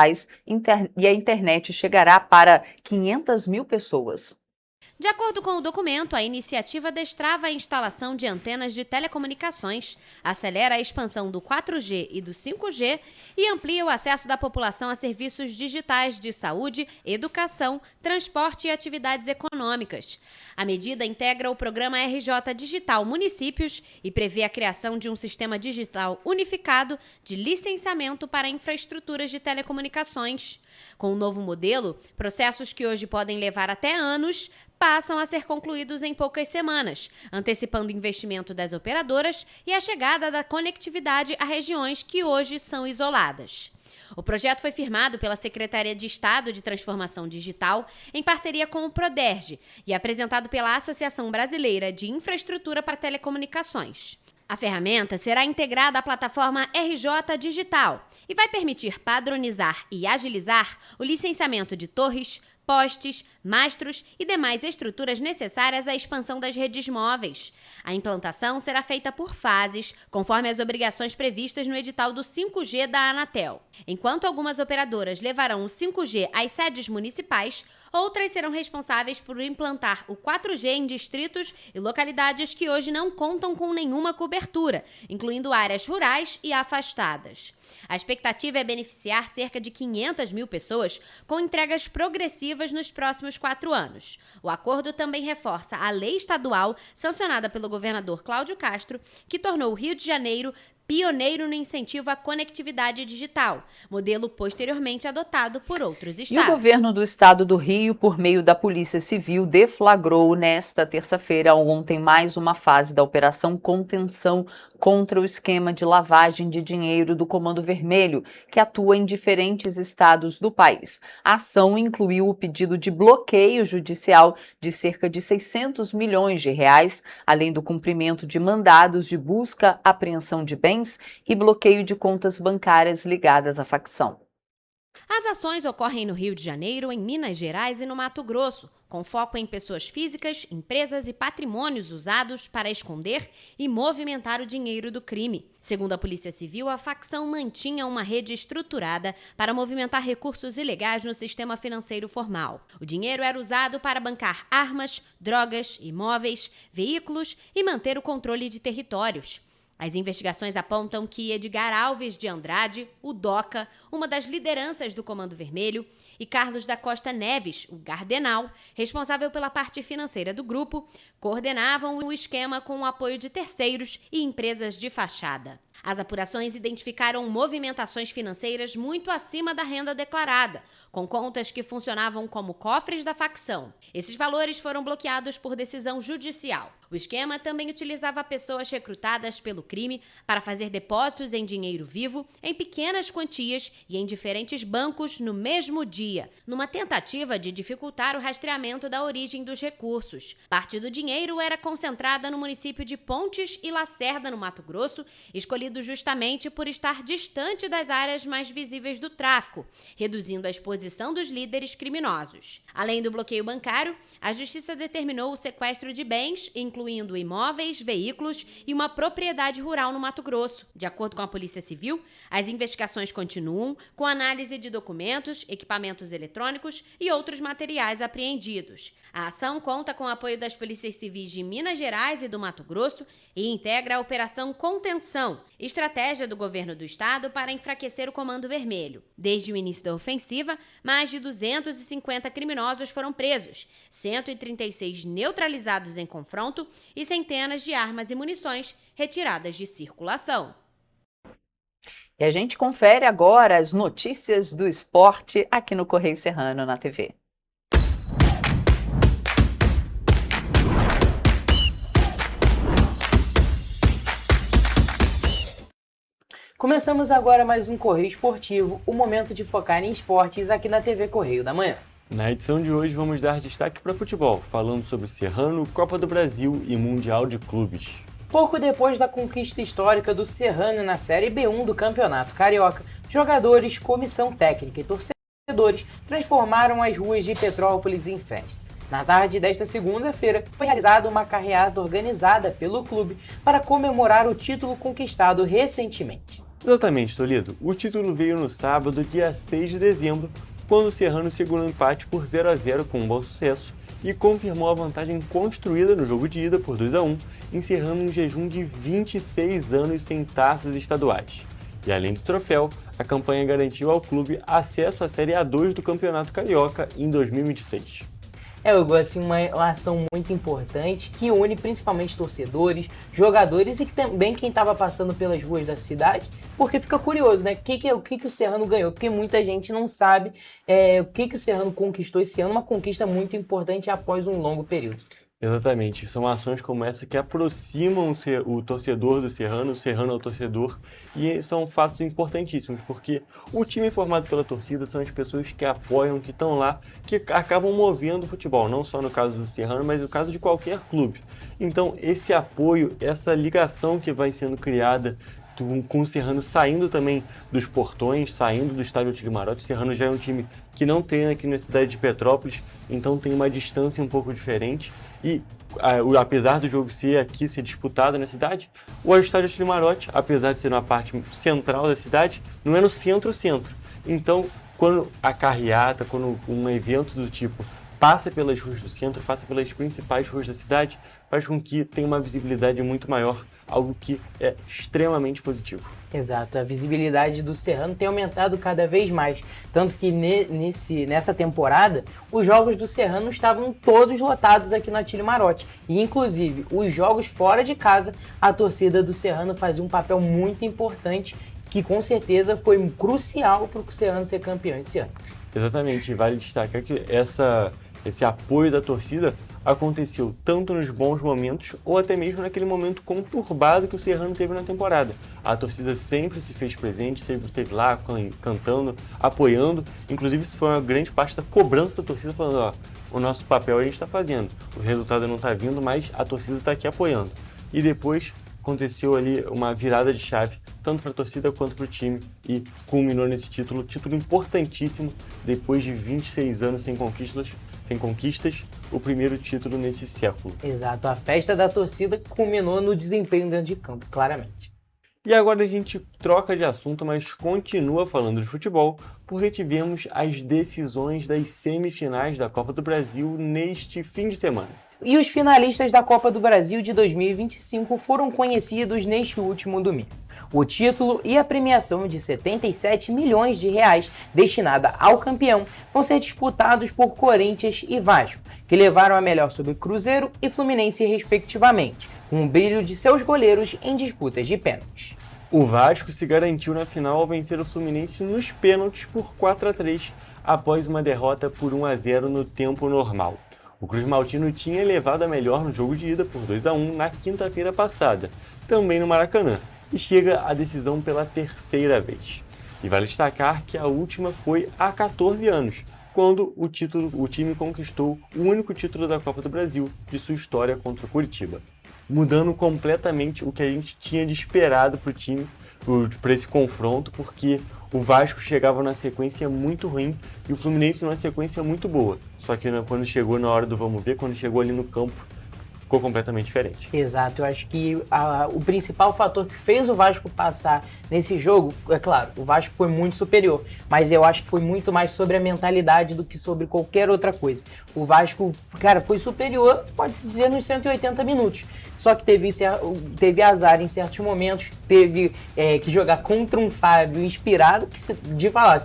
e a internet chegará para 500 mil pessoas. De acordo com o documento, a iniciativa destrava a instalação de antenas de telecomunicações, acelera a expansão do 4G e do 5G e amplia o acesso da população a serviços digitais de saúde, educação, transporte e atividades econômicas. A medida integra o programa RJ Digital Municípios e prevê a criação de um sistema digital unificado de licenciamento para infraestruturas de telecomunicações. Com o novo modelo, processos que hoje podem levar até anos passam a ser concluídos em poucas semanas, antecipando o investimento das operadoras e a chegada da conectividade a regiões que hoje são isoladas. O projeto foi firmado pela Secretaria de Estado de Transformação Digital em parceria com o Proderj e apresentado pela Associação Brasileira de Infraestrutura para Telecomunicações. A ferramenta será integrada à plataforma RJ Digital e vai permitir padronizar e agilizar o licenciamento de torres, postes, mastros e demais estruturas necessárias à expansão das redes móveis. A implantação será feita por fases, conforme as obrigações previstas no edital do 5G da Anatel. Enquanto algumas operadoras levarão o 5G às sedes municipais, outras serão responsáveis por implantar o 4G em distritos e localidades que hoje não contam com nenhuma cobertura, incluindo áreas rurais e afastadas. A expectativa é beneficiar cerca de 500 mil pessoas com entregas progressivas nos próximos 4 anos. O acordo também reforça a lei estadual sancionada pelo governador Cláudio Castro, que tornou o Rio de Janeiro pioneiro no incentivo à conectividade digital, modelo posteriormente adotado por outros E estados. o governo do estado do Rio, por meio da Polícia Civil, deflagrou nesta terça-feira, ontem, mais uma fase da Operação Contenção contra o esquema de lavagem de dinheiro do Comando Vermelho, que atua em diferentes estados do país. A ação incluiu o pedido de bloqueio judicial de cerca de 600 milhões de reais, além do cumprimento de mandados de busca, apreensão de bens e bloqueio de contas bancárias ligadas à facção. As ações ocorrem no Rio de Janeiro, em Minas Gerais e no Mato Grosso, com foco em pessoas físicas, empresas e patrimônios usados para esconder e movimentar o dinheiro do crime. Segundo a Polícia Civil, a facção mantinha uma rede estruturada para movimentar recursos ilegais no sistema financeiro formal. O dinheiro era usado para bancar armas, drogas, imóveis, veículos e manter o controle de territórios. As investigações apontam que Edgar Alves de Andrade, o Doca, uma das lideranças do Comando Vermelho, e Carlos da Costa Neves, o Gardenal, responsável pela parte financeira do grupo, coordenavam o esquema com o apoio de terceiros e empresas de fachada. As apurações identificaram movimentações financeiras muito acima da renda declarada, com contas que funcionavam como cofres da facção. Esses valores foram bloqueados por decisão judicial. O esquema também utilizava pessoas recrutadas pelo crime para fazer depósitos em dinheiro vivo, em pequenas quantias e em diferentes bancos no mesmo dia, numa tentativa de dificultar o rastreamento da origem dos recursos. Parte do dinheiro era concentrada no município de Pontes e Lacerda, no Mato Grosso, escolhido justamente por estar distante das áreas mais visíveis do tráfico, reduzindo a exposição dos líderes criminosos. Além do bloqueio bancário, a Justiça determinou o sequestro de bens, incluindo imóveis, veículos e uma propriedade rural no Mato Grosso. De acordo com a Polícia Civil, as investigações continuam com análise de documentos, equipamentos eletrônicos e outros materiais apreendidos. A ação conta com o apoio das polícias civis de Minas Gerais e do Mato Grosso e integra a Operação Contenção, estratégia do governo do estado para enfraquecer o Comando Vermelho. Desde o início da ofensiva, mais de 250 criminosos foram presos, 136 neutralizados em confronto e centenas de armas e munições retiradas de circulação. E a gente confere agora as notícias do esporte aqui no Correio Serrano na TV. Começamos agora mais um Correio Esportivo, o momento de focar em esportes aqui na TV Correio da Manhã. Na edição de hoje vamos dar destaque para futebol, falando sobre Serrano, Copa do Brasil e Mundial de Clubes. Pouco depois da conquista histórica do Serrano na Série B1 do Campeonato Carioca, jogadores, comissão técnica e torcedores transformaram as ruas de Petrópolis em festa. Na tarde desta segunda-feira, foi realizada uma carreata organizada pelo clube para comemorar o título conquistado recentemente. Exatamente, Toledo. O título veio no sábado, dia 6 de dezembro, quando o Serrano segurou o empate por 0-0 com um bom sucesso e confirmou a vantagem construída no jogo de ida por 2-1, encerrando um jejum de 26 anos sem taças estaduais. E além do troféu, a campanha garantiu ao clube acesso à Série A2 do Campeonato Carioca em 2026. Hugo, assim, uma ação muito importante que une principalmente torcedores, jogadores e também quem estava passando pelas ruas da cidade, porque fica curioso, né? O que o Serrano ganhou, porque muita gente não sabe o que o Serrano conquistou esse ano, uma conquista muito importante após um longo período. Exatamente, são ações como essa que aproximam o torcedor do Serrano, o Serrano ao torcedor, e são fatos importantíssimos, porque o time formado pela torcida são as pessoas que apoiam, que estão lá, que acabam movendo o futebol, não só no caso do Serrano, mas no caso de qualquer clube. Então, esse apoio, essa ligação que vai sendo criada com o Serrano saindo também dos portões, saindo do estádio Atílio Marotti. O Serrano já é um time que não treina aqui na cidade de Petrópolis, então tem uma distância um pouco diferente. E apesar do jogo ser disputado na cidade, o estádio Atílio Marotti, apesar de ser uma parte central da cidade, não é no centro-centro. Então, quando a carreata, quando um evento do tipo passa pelas ruas do centro, passa pelas principais ruas da cidade, faz com que tenha uma visibilidade muito maior, algo que é extremamente positivo. Exato, a visibilidade do Serrano tem aumentado cada vez mais, tanto que nessa temporada os jogos do Serrano estavam todos lotados aqui no Atílio Marotti, e inclusive os jogos fora de casa, a torcida do Serrano fazia um papel muito importante, que com certeza foi crucial para o Serrano ser campeão esse ano. Exatamente, vale destacar que esse apoio da torcida aconteceu tanto nos bons momentos ou até mesmo naquele momento conturbado que o Serrano teve na temporada. A torcida sempre se fez presente, sempre esteve lá cantando, apoiando. Inclusive isso foi uma grande parte da cobrança da torcida, falando, ó, o nosso papel a gente está fazendo, o resultado não está vindo, mas a torcida está aqui apoiando. E depois aconteceu ali uma virada de chave, tanto para a torcida quanto para o time, e culminou nesse título importantíssimo, depois de 26 anos sem conquistas, o primeiro título nesse século. Exato, a festa da torcida culminou no desempenho dentro de campo, claramente. E agora a gente troca de assunto, mas continua falando de futebol, porque tivemos as decisões das semifinais da Copa do Brasil neste fim de semana. E os finalistas da Copa do Brasil de 2025 foram conhecidos neste último domingo. O título e a premiação de R$ 77 milhões destinada ao campeão vão ser disputados por Corinthians e Vasco, que levaram a melhor sobre Cruzeiro e Fluminense respectivamente, com o brilho de seus goleiros em disputas de pênaltis. O Vasco se garantiu na final ao vencer o Fluminense nos pênaltis por 4-3, após uma derrota por 1-0 no tempo normal. O Cruz Maltino tinha levado a melhor no jogo de ida por 2-1 na quinta-feira passada, também no Maracanã, e chega à decisão pela terceira vez. E vale destacar que a última foi há 14 anos, quando o time conquistou o único título da Copa do Brasil de sua história contra o Curitiba, mudando completamente o que a gente tinha de esperado para o time, para esse confronto, porque o Vasco chegava numa sequência muito ruim e o Fluminense numa sequência muito boa. Só que quando chegou na hora do vamos ver, quando chegou ali no campo, ficou completamente diferente. Exato, eu acho que o principal fator que fez o Vasco passar nesse jogo, é claro, o Vasco foi muito superior, mas eu acho que foi muito mais sobre a mentalidade do que sobre qualquer outra coisa. O Vasco, cara, foi superior, pode-se dizer, nos 180 minutos. Só que teve azar em certos momentos, teve que jogar contra um Fábio inspirado, que se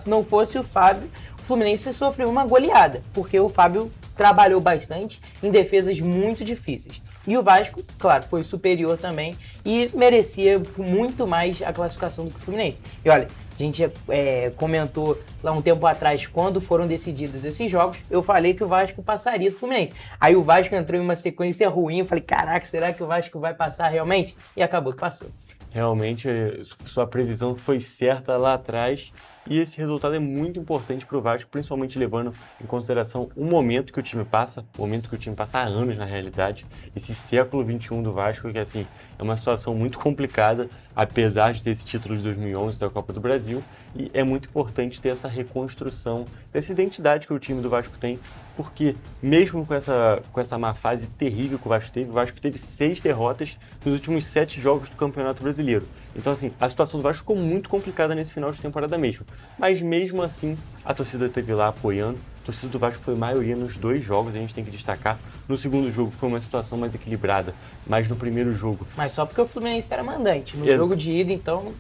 não fosse o Fábio, o Fluminense sofreu uma goleada, porque o Fábio trabalhou bastante em defesas muito difíceis. E o Vasco, claro, foi superior também e merecia muito mais a classificação do que o Fluminense. E olha, a gente comentou lá um tempo atrás, quando foram decididos esses jogos, eu falei que o Vasco passaria do Fluminense. Aí o Vasco entrou em uma sequência ruim, eu falei, caraca, será que o Vasco vai passar realmente? E acabou que passou. Realmente, sua previsão foi certa lá atrás e esse resultado é muito importante para o Vasco, principalmente levando em consideração o momento que o time passa, há anos na realidade, esse século XXI do Vasco, que assim, é uma situação muito complicada, apesar de ter esse título de 2011 da Copa do Brasil, e é muito importante ter essa reconstrução dessa identidade que o time do Vasco tem, porque mesmo com essa má fase terrível que o Vasco teve 6 derrotas nos últimos 7 jogos do Campeonato Brasileiro. Então assim, a situação do Vasco ficou muito complicada nesse final de temporada mesmo. Mas mesmo assim, a torcida esteve lá apoiando. A torcida do Vasco foi maioria nos 2 jogos, a gente tem que destacar. No segundo jogo foi uma situação mais equilibrada, mas no primeiro jogo... Mas só porque o Fluminense era mandante. No jogo de ida, então,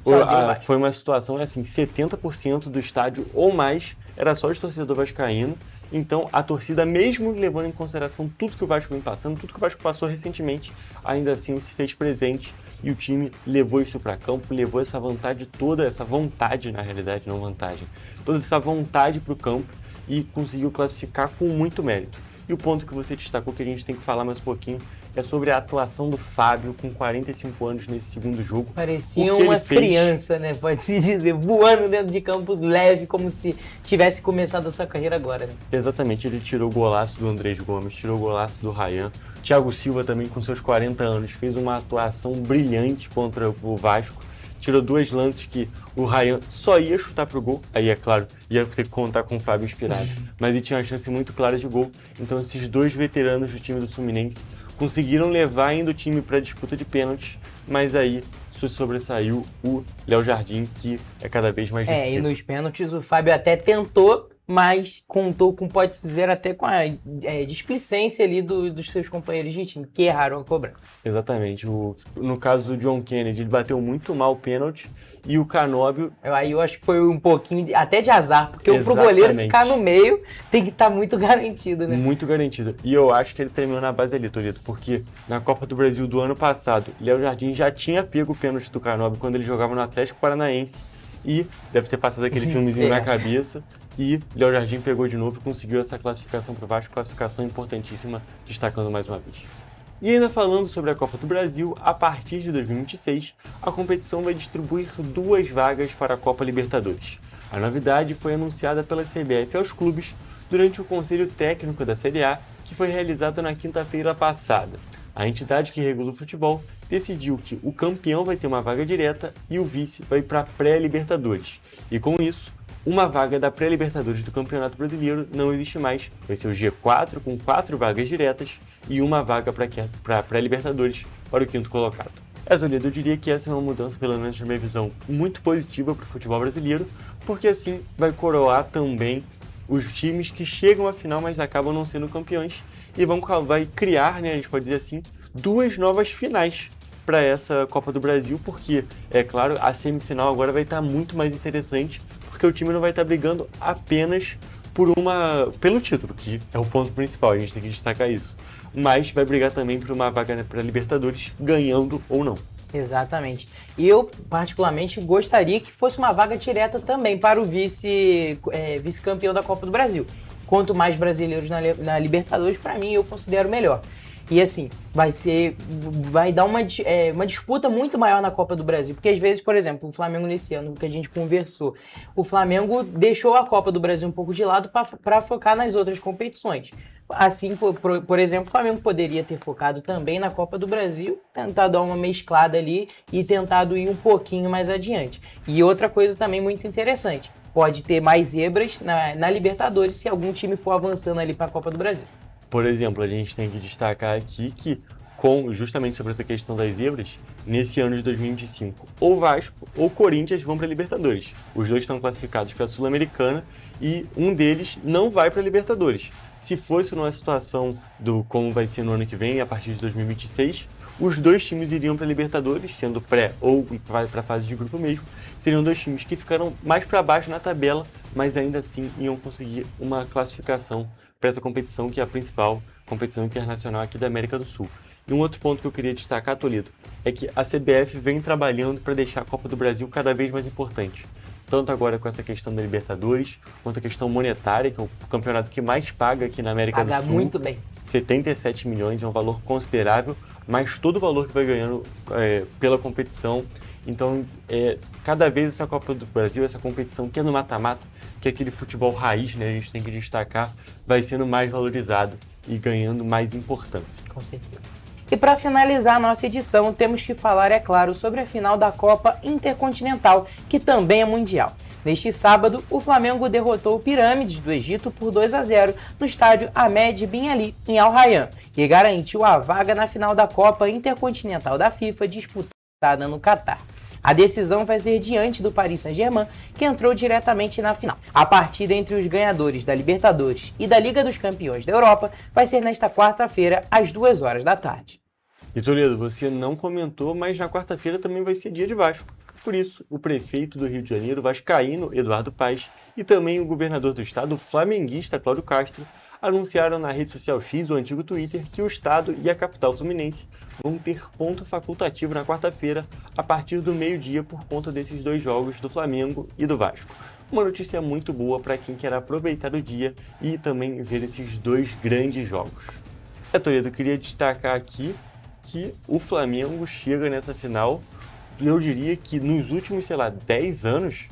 foi uma situação assim, 70% do estádio ou mais era só de torcedor vascaíno. Então, a torcida, mesmo levando em consideração tudo que o Vasco vem passando, tudo que o Vasco passou recentemente, ainda assim se fez presente e o time levou isso para campo, levou essa vontade toda, essa vontade, na realidade, não vantagem, toda essa vontade para o campo e conseguiu classificar com muito mérito. E o ponto que você destacou, que a gente tem que falar mais um pouquinho, é sobre a atuação do Fábio, com 45 anos nesse segundo jogo. Parecia uma criança, né? Pode-se dizer, voando dentro de campo leve, como se tivesse começado a sua carreira agora, né? Exatamente, ele tirou o golaço do Andrés Gomes, tirou o golaço do Ryan. Thiago Silva também, com seus 40 anos, fez uma atuação brilhante contra o Vasco. tirou 2 lances que o Ryan só ia chutar pro gol, aí é claro, ia ter que contar com o Fábio inspirado, mas ele tinha uma chance muito clara de gol. Então esses 2 veteranos do time do Fluminense conseguiram levar ainda o time para a disputa de pênaltis, mas aí sobressaiu o Léo Jardim, que é cada vez mais decisivo. E nos pênaltis o Fábio até tentou, mas contou com, pode-se dizer, até com a displicência ali dos seus companheiros de time, que erraram a cobrança. Exatamente. No caso do John Kennedy, ele bateu muito mal o pênalti, e o Canóbio... Aí eu acho que foi um pouquinho até de azar, porque pro goleiro ficar no meio tem que estar muito garantido, né? Muito garantido. E eu acho que ele terminou na base ali, Toledo, porque na Copa do Brasil do ano passado, Léo Jardim já tinha pego o pênalti do Canóbio quando ele jogava no Atlético Paranaense, e deve ter passado aquele filmezinho na cabeça, e Léo Jardim pegou de novo e conseguiu essa classificação para o Vasco, classificação importantíssima, destacando mais uma vez. E ainda falando sobre a Copa do Brasil, a partir de 2026, a competição vai distribuir 2 vagas para a Copa Libertadores. A novidade foi anunciada pela CBF aos clubes durante o Conselho Técnico da Série A, que foi realizado na quinta-feira passada. A entidade que regula o futebol decidiu que o campeão vai ter uma vaga direta e o vice vai para a pré-Libertadores. E com isso, uma vaga da pré-Libertadores do Campeonato Brasileiro não existe mais. Vai ser o G4 com 4 vagas diretas e uma vaga para a pré-Libertadores para o 5º colocado. Toledo, eu diria que essa é uma mudança, pelo menos na minha visão, muito positiva para o futebol brasileiro, porque assim vai coroar também os times que chegam à final, mas acabam não sendo campeões, e vai criar, né, a gente pode dizer assim, 2 novas finais para essa Copa do Brasil, porque, é claro, a semifinal agora vai estar muito mais interessante, porque o time não vai estar brigando apenas pelo título, que é o ponto principal, a gente tem que destacar isso. Mas vai brigar também por uma vaga para Libertadores, ganhando ou não. Exatamente. E eu, particularmente, gostaria que fosse uma vaga direta também para o vice-campeão da Copa do Brasil. Quanto mais brasileiros na Libertadores, para mim, eu considero melhor. E assim, vai dar uma disputa muito maior na Copa do Brasil. Porque às vezes, por exemplo, o Flamengo nesse ano, que a gente conversou, o Flamengo deixou a Copa do Brasil um pouco de lado para focar nas outras competições. Assim, por exemplo, o Flamengo poderia ter focado também na Copa do Brasil, tentar dar uma mesclada ali e tentado ir um pouquinho mais adiante. E outra coisa também muito interessante, pode ter mais zebras na Libertadores se algum time for avançando ali para a Copa do Brasil. Por exemplo, a gente tem que destacar aqui que, justamente sobre essa questão das zebras, nesse ano de 2025, ou Vasco ou Corinthians vão para a Libertadores. Os 2 estão classificados para a Sul-Americana e um deles não vai para a Libertadores. Se fosse numa situação como vai ser no ano que vem, a partir de 2026, os 2 times iriam para a Libertadores, sendo pré ou para a fase de grupo mesmo. Seriam 2 times que ficaram mais para baixo na tabela, mas ainda assim iam conseguir uma classificação para essa competição, que é a principal competição internacional aqui da América do Sul. E um outro ponto que eu queria destacar, Toledo, é que a CBF vem trabalhando para deixar a Copa do Brasil cada vez mais importante. Tanto agora com essa questão da Libertadores, quanto a questão monetária, que é o campeonato que mais paga aqui na América do Sul. Paga muito bem. 77 milhões, é um valor considerável, mas todo o valor que vai ganhando pela competição. Então, cada vez essa Copa do Brasil, essa competição que é no mata-mata, que é aquele futebol raiz, né, a gente tem que destacar, vai sendo mais valorizado e ganhando mais importância. Com certeza. E para finalizar a nossa edição, temos que falar, é claro, sobre a final da Copa Intercontinental, que também é mundial. Neste sábado, o Flamengo derrotou o Pirâmides do Egito por 2-0 no estádio Ahmed Bin Ali, em Al Rayyan, e garantiu a vaga na final da Copa Intercontinental da FIFA disputada no Catar. A decisão vai ser diante do Paris Saint-Germain, que entrou diretamente na final. A partida entre os ganhadores da Libertadores e da Liga dos Campeões da Europa vai ser nesta quarta-feira, às 2h da tarde. E Toledo, você não comentou, mas na quarta-feira também vai ser dia de Vasco. Por isso, o prefeito do Rio de Janeiro, vascaíno Eduardo Paes, e também o governador do estado, o flamenguista Cláudio Castro, anunciaram na rede social X, o antigo Twitter, que o estado e a capital fluminense vão ter ponto facultativo na quarta-feira, a partir do meio-dia, por conta desses 2 jogos do Flamengo e do Vasco. Uma notícia muito boa para quem quer aproveitar o dia e também ver esses 2 grandes jogos. Toledo, eu queria destacar aqui que o Flamengo chega nessa final, e eu diria que nos últimos, 10 anos,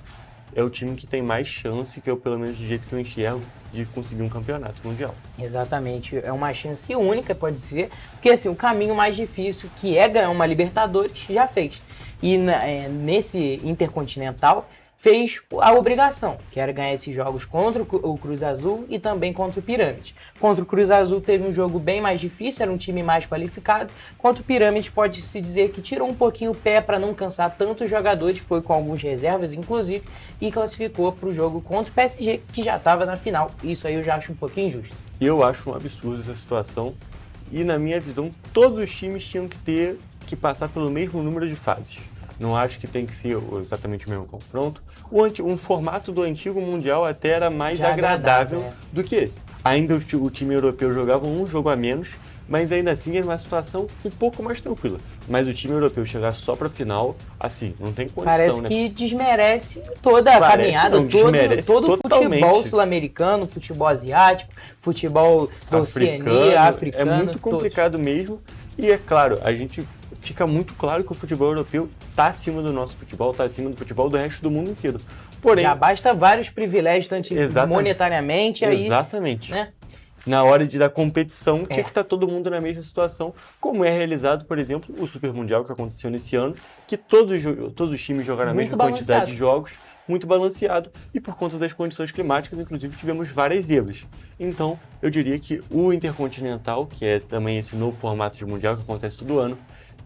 é o time que tem mais chance, que eu, pelo menos do jeito que eu enxergo, de conseguir um campeonato mundial. Exatamente, é uma chance única, pode ser, porque assim, o caminho mais difícil, que é ganhar uma Libertadores, já fez. e nesse Intercontinental fez a obrigação, que era ganhar esses jogos contra o Cruz Azul e também contra o Pirâmides. Contra o Cruz Azul teve um jogo bem mais difícil, era um time mais qualificado. Contra o Pirâmides pode-se dizer que tirou um pouquinho o pé para não cansar tantos jogadores, foi com algumas reservas inclusive, e classificou para o jogo contra o PSG, que já estava na final. Isso aí eu já acho um pouquinho injusto. Eu acho um absurdo essa situação e, na minha visão, todos os times tinham que passar pelo mesmo número de fases. Não acho que tem que ser exatamente o mesmo confronto. Um formato do antigo Mundial até era mais agradável do que esse. Ainda o time europeu jogava um jogo a menos, mas ainda assim era uma situação um pouco mais tranquila. Mas o time europeu chegar só para a final, assim, não tem condição, Parece né? que desmerece toda a caminhada, todo o futebol sul-americano, futebol asiático, futebol da Oceania, africano. É muito complicado mesmo. E é claro, a gente fica muito claro que o futebol europeu está acima do nosso futebol, está acima do futebol do resto do mundo inteiro. Porém, já basta vários privilégios, tanto monetariamente, aí, exatamente. Né? Na hora da competição, tinha que estar todo mundo na mesma situação, como é realizado, por exemplo, o Super Mundial que aconteceu nesse ano, que todos os times jogaram a mesma quantidade de jogos, muito balanceado, e por conta das condições climáticas, inclusive, tivemos várias zebras. Então, eu diria que o Intercontinental, que é também esse novo formato de Mundial que acontece todo ano,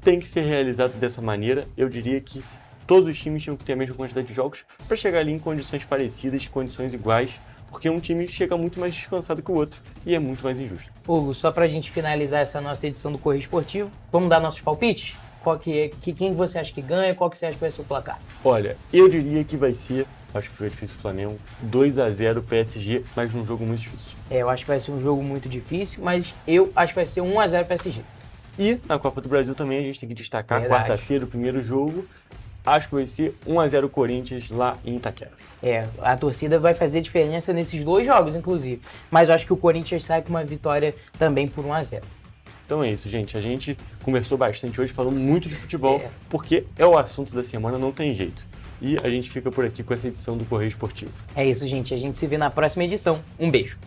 tem que ser realizado dessa maneira. Eu diria que todos os times tinham que ter a mesma quantidade de jogos para chegar ali em condições parecidas, condições iguais, porque um time chega muito mais descansado que o outro e é muito mais injusto. Hugo, só para a gente finalizar essa nossa edição do Correio Esportivo, vamos dar nossos palpites? Quem você acha que ganha? Qual que você acha que vai ser o placar? Olha, eu diria que vai ser, acho que foi difícil o Flamengo, 2-0 PSG, mas num jogo muito difícil. Eu acho que vai ser um jogo muito difícil, mas eu acho que vai ser 1-0 PSG. E na Copa do Brasil também a gente tem que destacar quarta-feira, o primeiro jogo. Acho que vai ser 1-0 Corinthians lá em Itaquera. A torcida vai fazer diferença nesses dois jogos, inclusive. Mas eu acho que o Corinthians sai com uma vitória também por 1-0. Então é isso, gente. A gente conversou bastante hoje, falando muito de futebol, porque é o assunto da semana, não tem jeito. E a gente fica por aqui com essa edição do Correio Esportivo. É isso, gente. A gente se vê na próxima edição. Um beijo.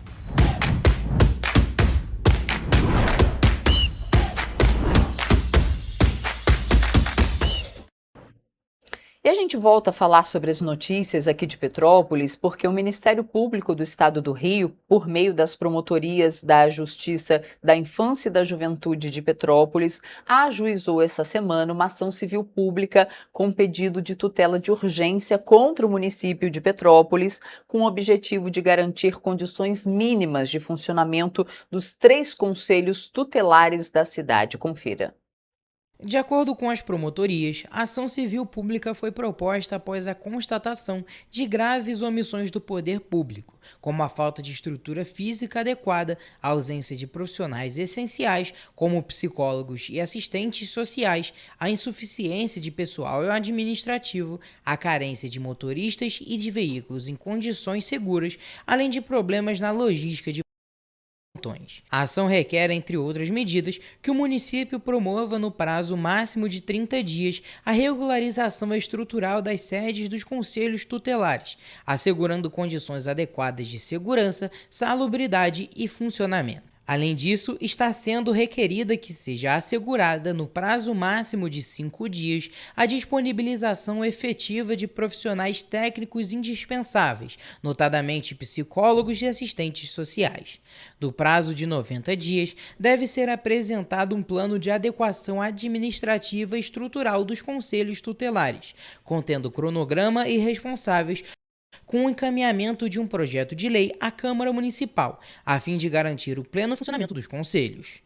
E a gente volta a falar sobre as notícias aqui de Petrópolis, porque o Ministério Público do Estado do Rio, por meio das promotorias da Justiça da Infância e da Juventude de Petrópolis, ajuizou essa semana uma ação civil pública com pedido de tutela de urgência contra o município de Petrópolis, com o objetivo de garantir condições mínimas de funcionamento dos 3 conselhos tutelares da cidade. Confira. De acordo com as promotorias, a ação civil pública foi proposta após a constatação de graves omissões do poder público, como a falta de estrutura física adequada, a ausência de profissionais essenciais, como psicólogos e assistentes sociais, a insuficiência de pessoal administrativo, a carência de motoristas e de veículos em condições seguras, além de problemas na logística de A ação requer, entre outras medidas, que o município promova no prazo máximo de 30 dias a regularização estrutural das sedes dos conselhos tutelares, assegurando condições adequadas de segurança, salubridade e funcionamento. Além disso, está sendo requerida que seja assegurada, no prazo máximo de 5 dias, a disponibilização efetiva de profissionais técnicos indispensáveis, notadamente psicólogos e assistentes sociais. Do prazo de 90 dias, deve ser apresentado um plano de adequação administrativa e estrutural dos conselhos tutelares, contendo cronograma e responsáveis, com o encaminhamento de um projeto de lei à Câmara Municipal, a fim de garantir o pleno funcionamento dos conselhos.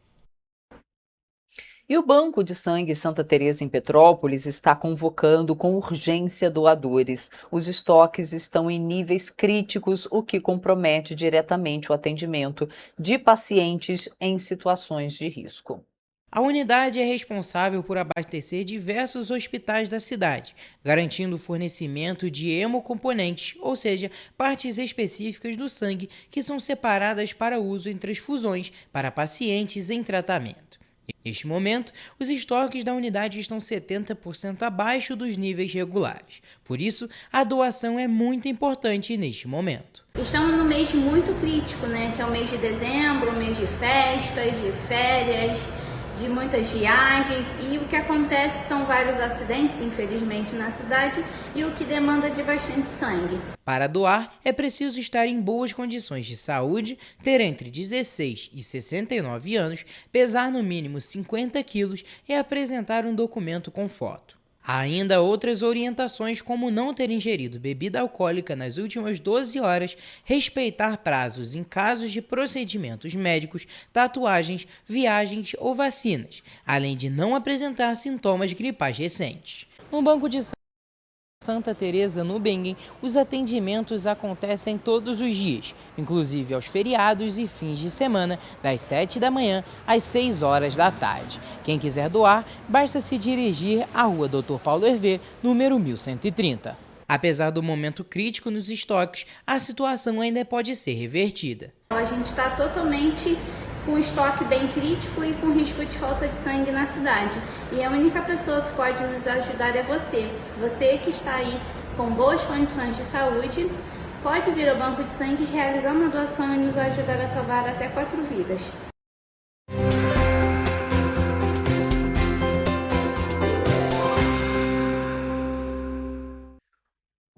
E o Banco de Sangue Santa Teresa em Petrópolis está convocando com urgência doadores. Os estoques estão em níveis críticos, o que compromete diretamente o atendimento de pacientes em situações de risco. A unidade é responsável por abastecer diversos hospitais da cidade, garantindo o fornecimento de hemocomponentes, ou seja, partes específicas do sangue que são separadas para uso em transfusões para pacientes em tratamento. Neste momento, os estoques da unidade estão 70% abaixo dos níveis regulares. Por isso, a doação é muito importante neste momento. Estamos num mês muito crítico, que é o mês de dezembro, o mês de festas, de férias. de muitas viagens, e o que acontece são vários acidentes, infelizmente, na cidade, e o que demanda de bastante sangue. Para doar, é preciso estar em boas condições de saúde, ter entre 16 e 69 anos, pesar no mínimo 50 quilos e apresentar um documento com foto. Há ainda outras orientações, como não ter ingerido bebida alcoólica nas últimas 12 horas, respeitar prazos em casos de procedimentos médicos, tatuagens, viagens ou vacinas, além de não apresentar sintomas gripais recentes. No Banco de Santa Teresa, no Benguem, os atendimentos acontecem todos os dias, inclusive aos feriados e fins de semana, das 7 da manhã às 6 horas da tarde. Quem quiser doar, basta se dirigir à Rua Dr. Paulo Hervé, número 1130. Apesar do momento crítico nos estoques, a situação ainda pode ser revertida. A gente está totalmente com estoque bem crítico e com risco de falta de sangue na cidade. E a única pessoa que pode nos ajudar é você. Você que está aí com boas condições de saúde, pode vir ao Banco de Sangue, realizar uma doação e nos ajudar a salvar até 4 vidas.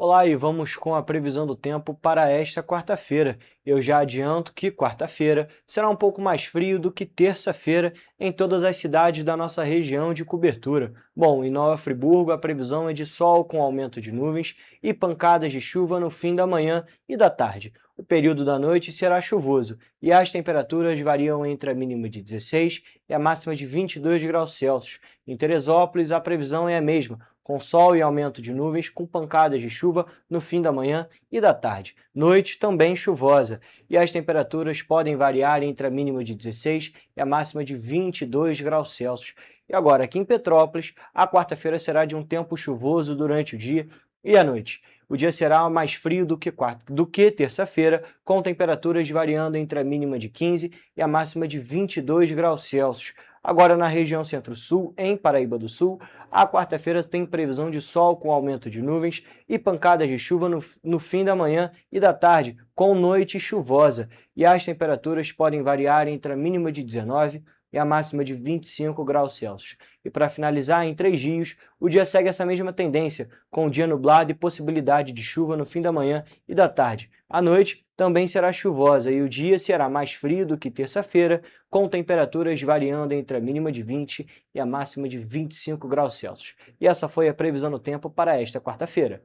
Olá, e vamos com a previsão do tempo para esta quarta-feira. Eu já adianto que quarta-feira será um pouco mais frio do que terça-feira em todas as cidades da nossa região de cobertura. Bom, em Nova Friburgo a previsão é de sol com aumento de nuvens e pancadas de chuva no fim da manhã e da tarde. O período da noite será chuvoso e as temperaturas variam entre a mínima de 16 e a máxima de 22 graus Celsius. Em Teresópolis a previsão é a mesma, com sol e aumento de nuvens, com pancadas de chuva no fim da manhã e da tarde. Noite também chuvosa, e as temperaturas podem variar entre a mínima de 16 e a máxima de 22 graus Celsius. E agora, aqui em Petrópolis, a quarta-feira será de um tempo chuvoso durante o dia e a noite. O dia será mais frio do que terça-feira, com temperaturas variando entre a mínima de 15 e a máxima de 22 graus Celsius. Agora, na região centro-sul, em Paraíba do Sul, a quarta-feira tem previsão de sol com aumento de nuvens e pancadas de chuva no fim da manhã e da tarde, com noite chuvosa. E as temperaturas podem variar entre a mínima de 19 e a máxima de 25 graus Celsius. E para finalizar, em 3 Rios, o dia segue essa mesma tendência, com o dia nublado e possibilidade de chuva no fim da manhã e da tarde. A noite também será chuvosa e o dia será mais frio do que terça-feira, com temperaturas variando entre a mínima de 20 e a máxima de 25 graus Celsius. E essa foi a previsão do tempo para esta quarta-feira.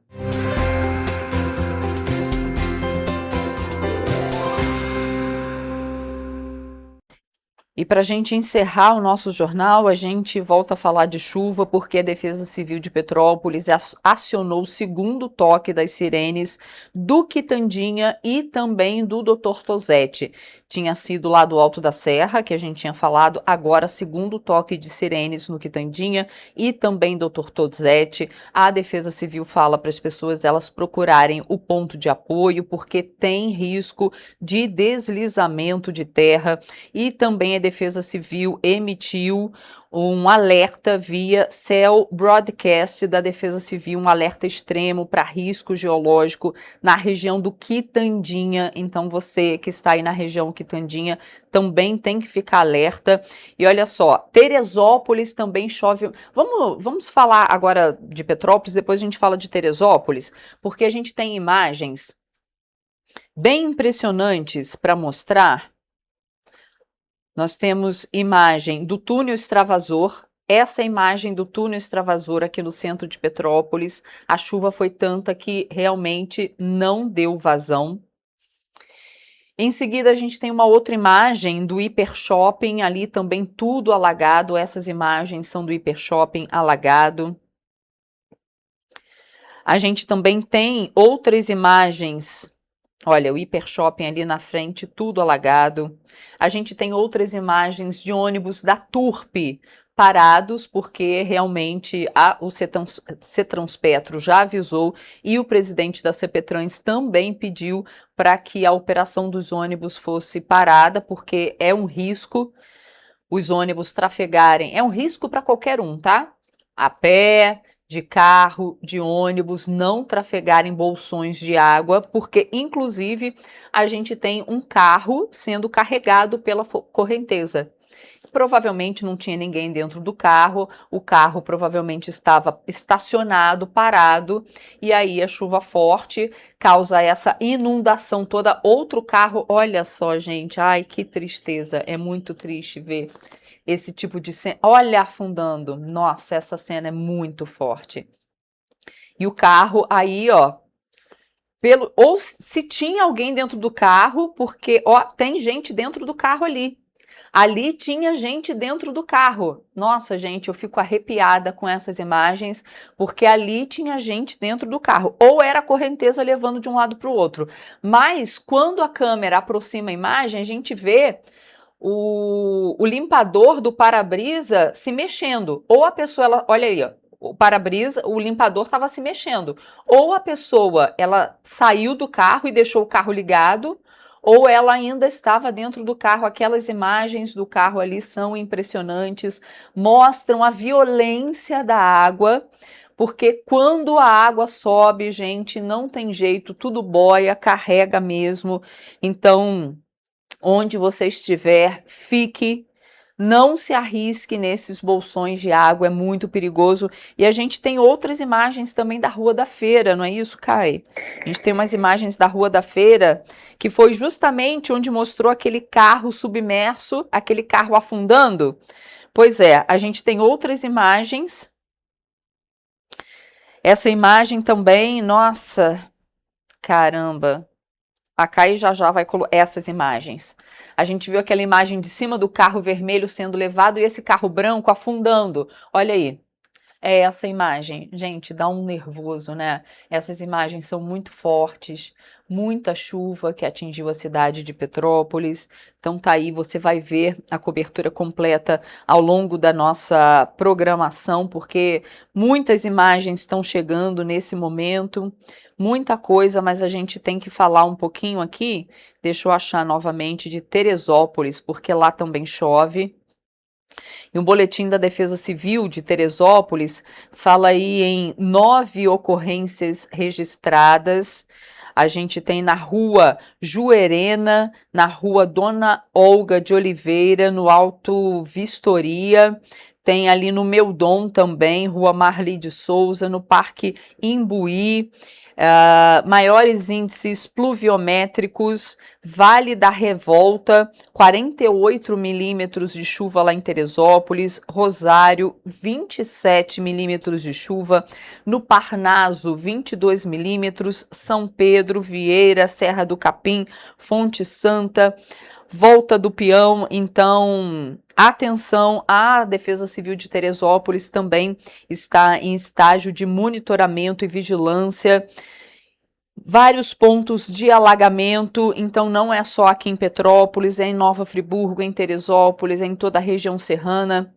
E para a gente encerrar o nosso jornal, a gente volta a falar de chuva, porque a Defesa Civil de Petrópolis acionou o segundo toque das sirenes do Quitandinha e também do Dr. Tosetti. Tinha sido lá do Alto da Serra, que a gente tinha falado, agora segundo toque de sirenes no Quitandinha e também Dr. Tosetti. A Defesa Civil fala para as pessoas elas procurarem o ponto de apoio, porque tem risco de deslizamento de terra, e também a Defesa Civil emitiu um alerta via Cell Broadcast da Defesa Civil, um alerta extremo para risco geológico na região do Quitandinha. Então você que está aí na região Quitandinha também tem que ficar alerta. E olha só, Teresópolis também chove. Vamos falar agora de Petrópolis, depois a gente fala de Teresópolis, porque a gente tem imagens bem impressionantes para mostrar. Nós temos imagem do túnel extravasor. Essa imagem do túnel extravasor aqui no centro de Petrópolis. A chuva foi tanta que realmente não deu vazão. Em seguida, a gente tem uma outra imagem do Hiper Shopping, ali também tudo alagado. Essas imagens são do Hiper Shopping alagado. A gente também tem outras imagens. Olha, o Hiper Shopping ali na frente, tudo alagado. A gente tem outras imagens de ônibus da Turp parados, porque realmente o Cetranspetro já avisou e o presidente da CPTrans também pediu para que a operação dos ônibus fosse parada, porque é um risco os ônibus trafegarem. É um risco para qualquer um, tá? A pé, de carro, de ônibus, não trafegar em bolsões de água, porque inclusive a gente tem um carro sendo carregado pela correnteza. provavelmente não tinha ninguém dentro do carro, o carro provavelmente estava estacionado, parado, e aí a chuva forte causa essa inundação toda. Outro carro, olha só, gente, ai, que tristeza, é muito triste ver esse tipo de cena. Olha, afundando, nossa, essa cena é muito forte. E o carro aí, ó, ou se tinha alguém dentro do carro, porque, ó, tem gente dentro do carro ali. Ali tinha gente dentro do carro. Nossa, gente, eu fico arrepiada com essas imagens, porque ali tinha gente dentro do carro. Ou era a correnteza levando de um lado para o outro. Mas, quando a câmera aproxima a imagem, a gente vê o limpador do para-brisa se mexendo. Ou a pessoa, olha aí, ó, o para-brisa, o limpador estava se mexendo. Ou a pessoa, ela saiu do carro e deixou o carro ligado, ou ela ainda estava dentro do carro. Aquelas imagens do carro ali são impressionantes, mostram a violência da água, porque quando a água sobe, gente, não tem jeito, tudo boia, carrega mesmo. Então, onde você estiver, fique. Não se arrisque nesses bolsões de água, é muito perigoso. E a gente tem outras imagens também da Rua da Feira, não é isso, Kai? A gente tem umas imagens da Rua da Feira, que foi justamente onde mostrou aquele carro submerso, aquele carro afundando. Pois é, a gente tem outras imagens. Essa imagem também, nossa, caramba. A Kai já vai colocar essas imagens. A gente viu aquela imagem de cima do carro vermelho sendo levado e esse carro branco afundando. Olha aí. É essa imagem. Gente, dá um nervoso, né? Essas imagens são muito fortes. Muita chuva que atingiu a cidade de Petrópolis. Então tá aí, você vai ver a cobertura completa ao longo da nossa programação, porque muitas imagens estão chegando nesse momento. Muita coisa, mas a gente tem que falar um pouquinho aqui. Deixa eu achar novamente de Teresópolis, porque lá também chove. E um boletim da Defesa Civil de Teresópolis fala aí em 9 ocorrências registradas. A gente tem na Rua Juerena, na Rua Dona Olga de Oliveira, no Alto Vistoria. Tem ali no Meudon também, Rua Marli de Souza, no Parque Imbuí. Maiores índices pluviométricos, Vale da Revolta, 48 milímetros de chuva lá em Teresópolis, Rosário, 27 milímetros de chuva, no Parnaso, 22 milímetros, São Pedro, Vieira, Serra do Capim, Fonte Santa, Volta do Peão. Então, atenção, a Defesa Civil de Teresópolis também está em estágio de monitoramento e vigilância. Vários pontos de alagamento, então não é só aqui em Petrópolis, é em Nova Friburgo, em Teresópolis, é em toda a região serrana.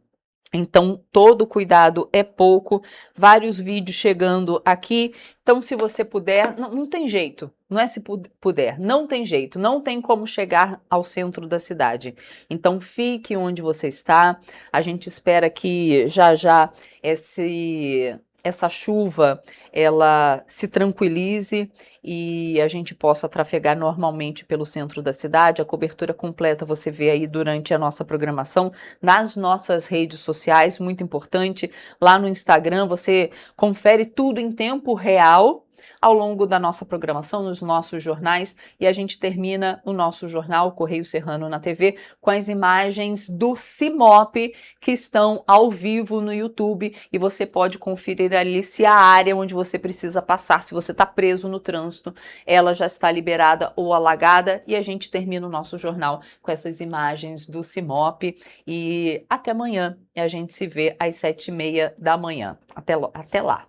Então, todo cuidado é pouco, vários vídeos chegando aqui. Então, se você puder, não tem jeito, não é se puder, não tem jeito, não tem como chegar ao centro da cidade. Então, fique onde você está. A gente espera que já essa chuva ela se tranquilize e a gente possa trafegar normalmente pelo centro da cidade. A cobertura completa você vê aí durante a nossa programação nas nossas redes sociais, muito importante. Lá no Instagram você confere tudo em tempo real ao longo da nossa programação, nos nossos jornais, e a gente termina o nosso jornal Correio Serrano na TV com as imagens do CIMOP que estão ao vivo no YouTube, e você pode conferir ali se a área onde você precisa passar, se você está preso no trânsito, ela já está liberada ou alagada, e a gente termina o nosso jornal com essas imagens do CIMOP, e até amanhã, e a gente se vê às 7h30 da manhã. Até lá.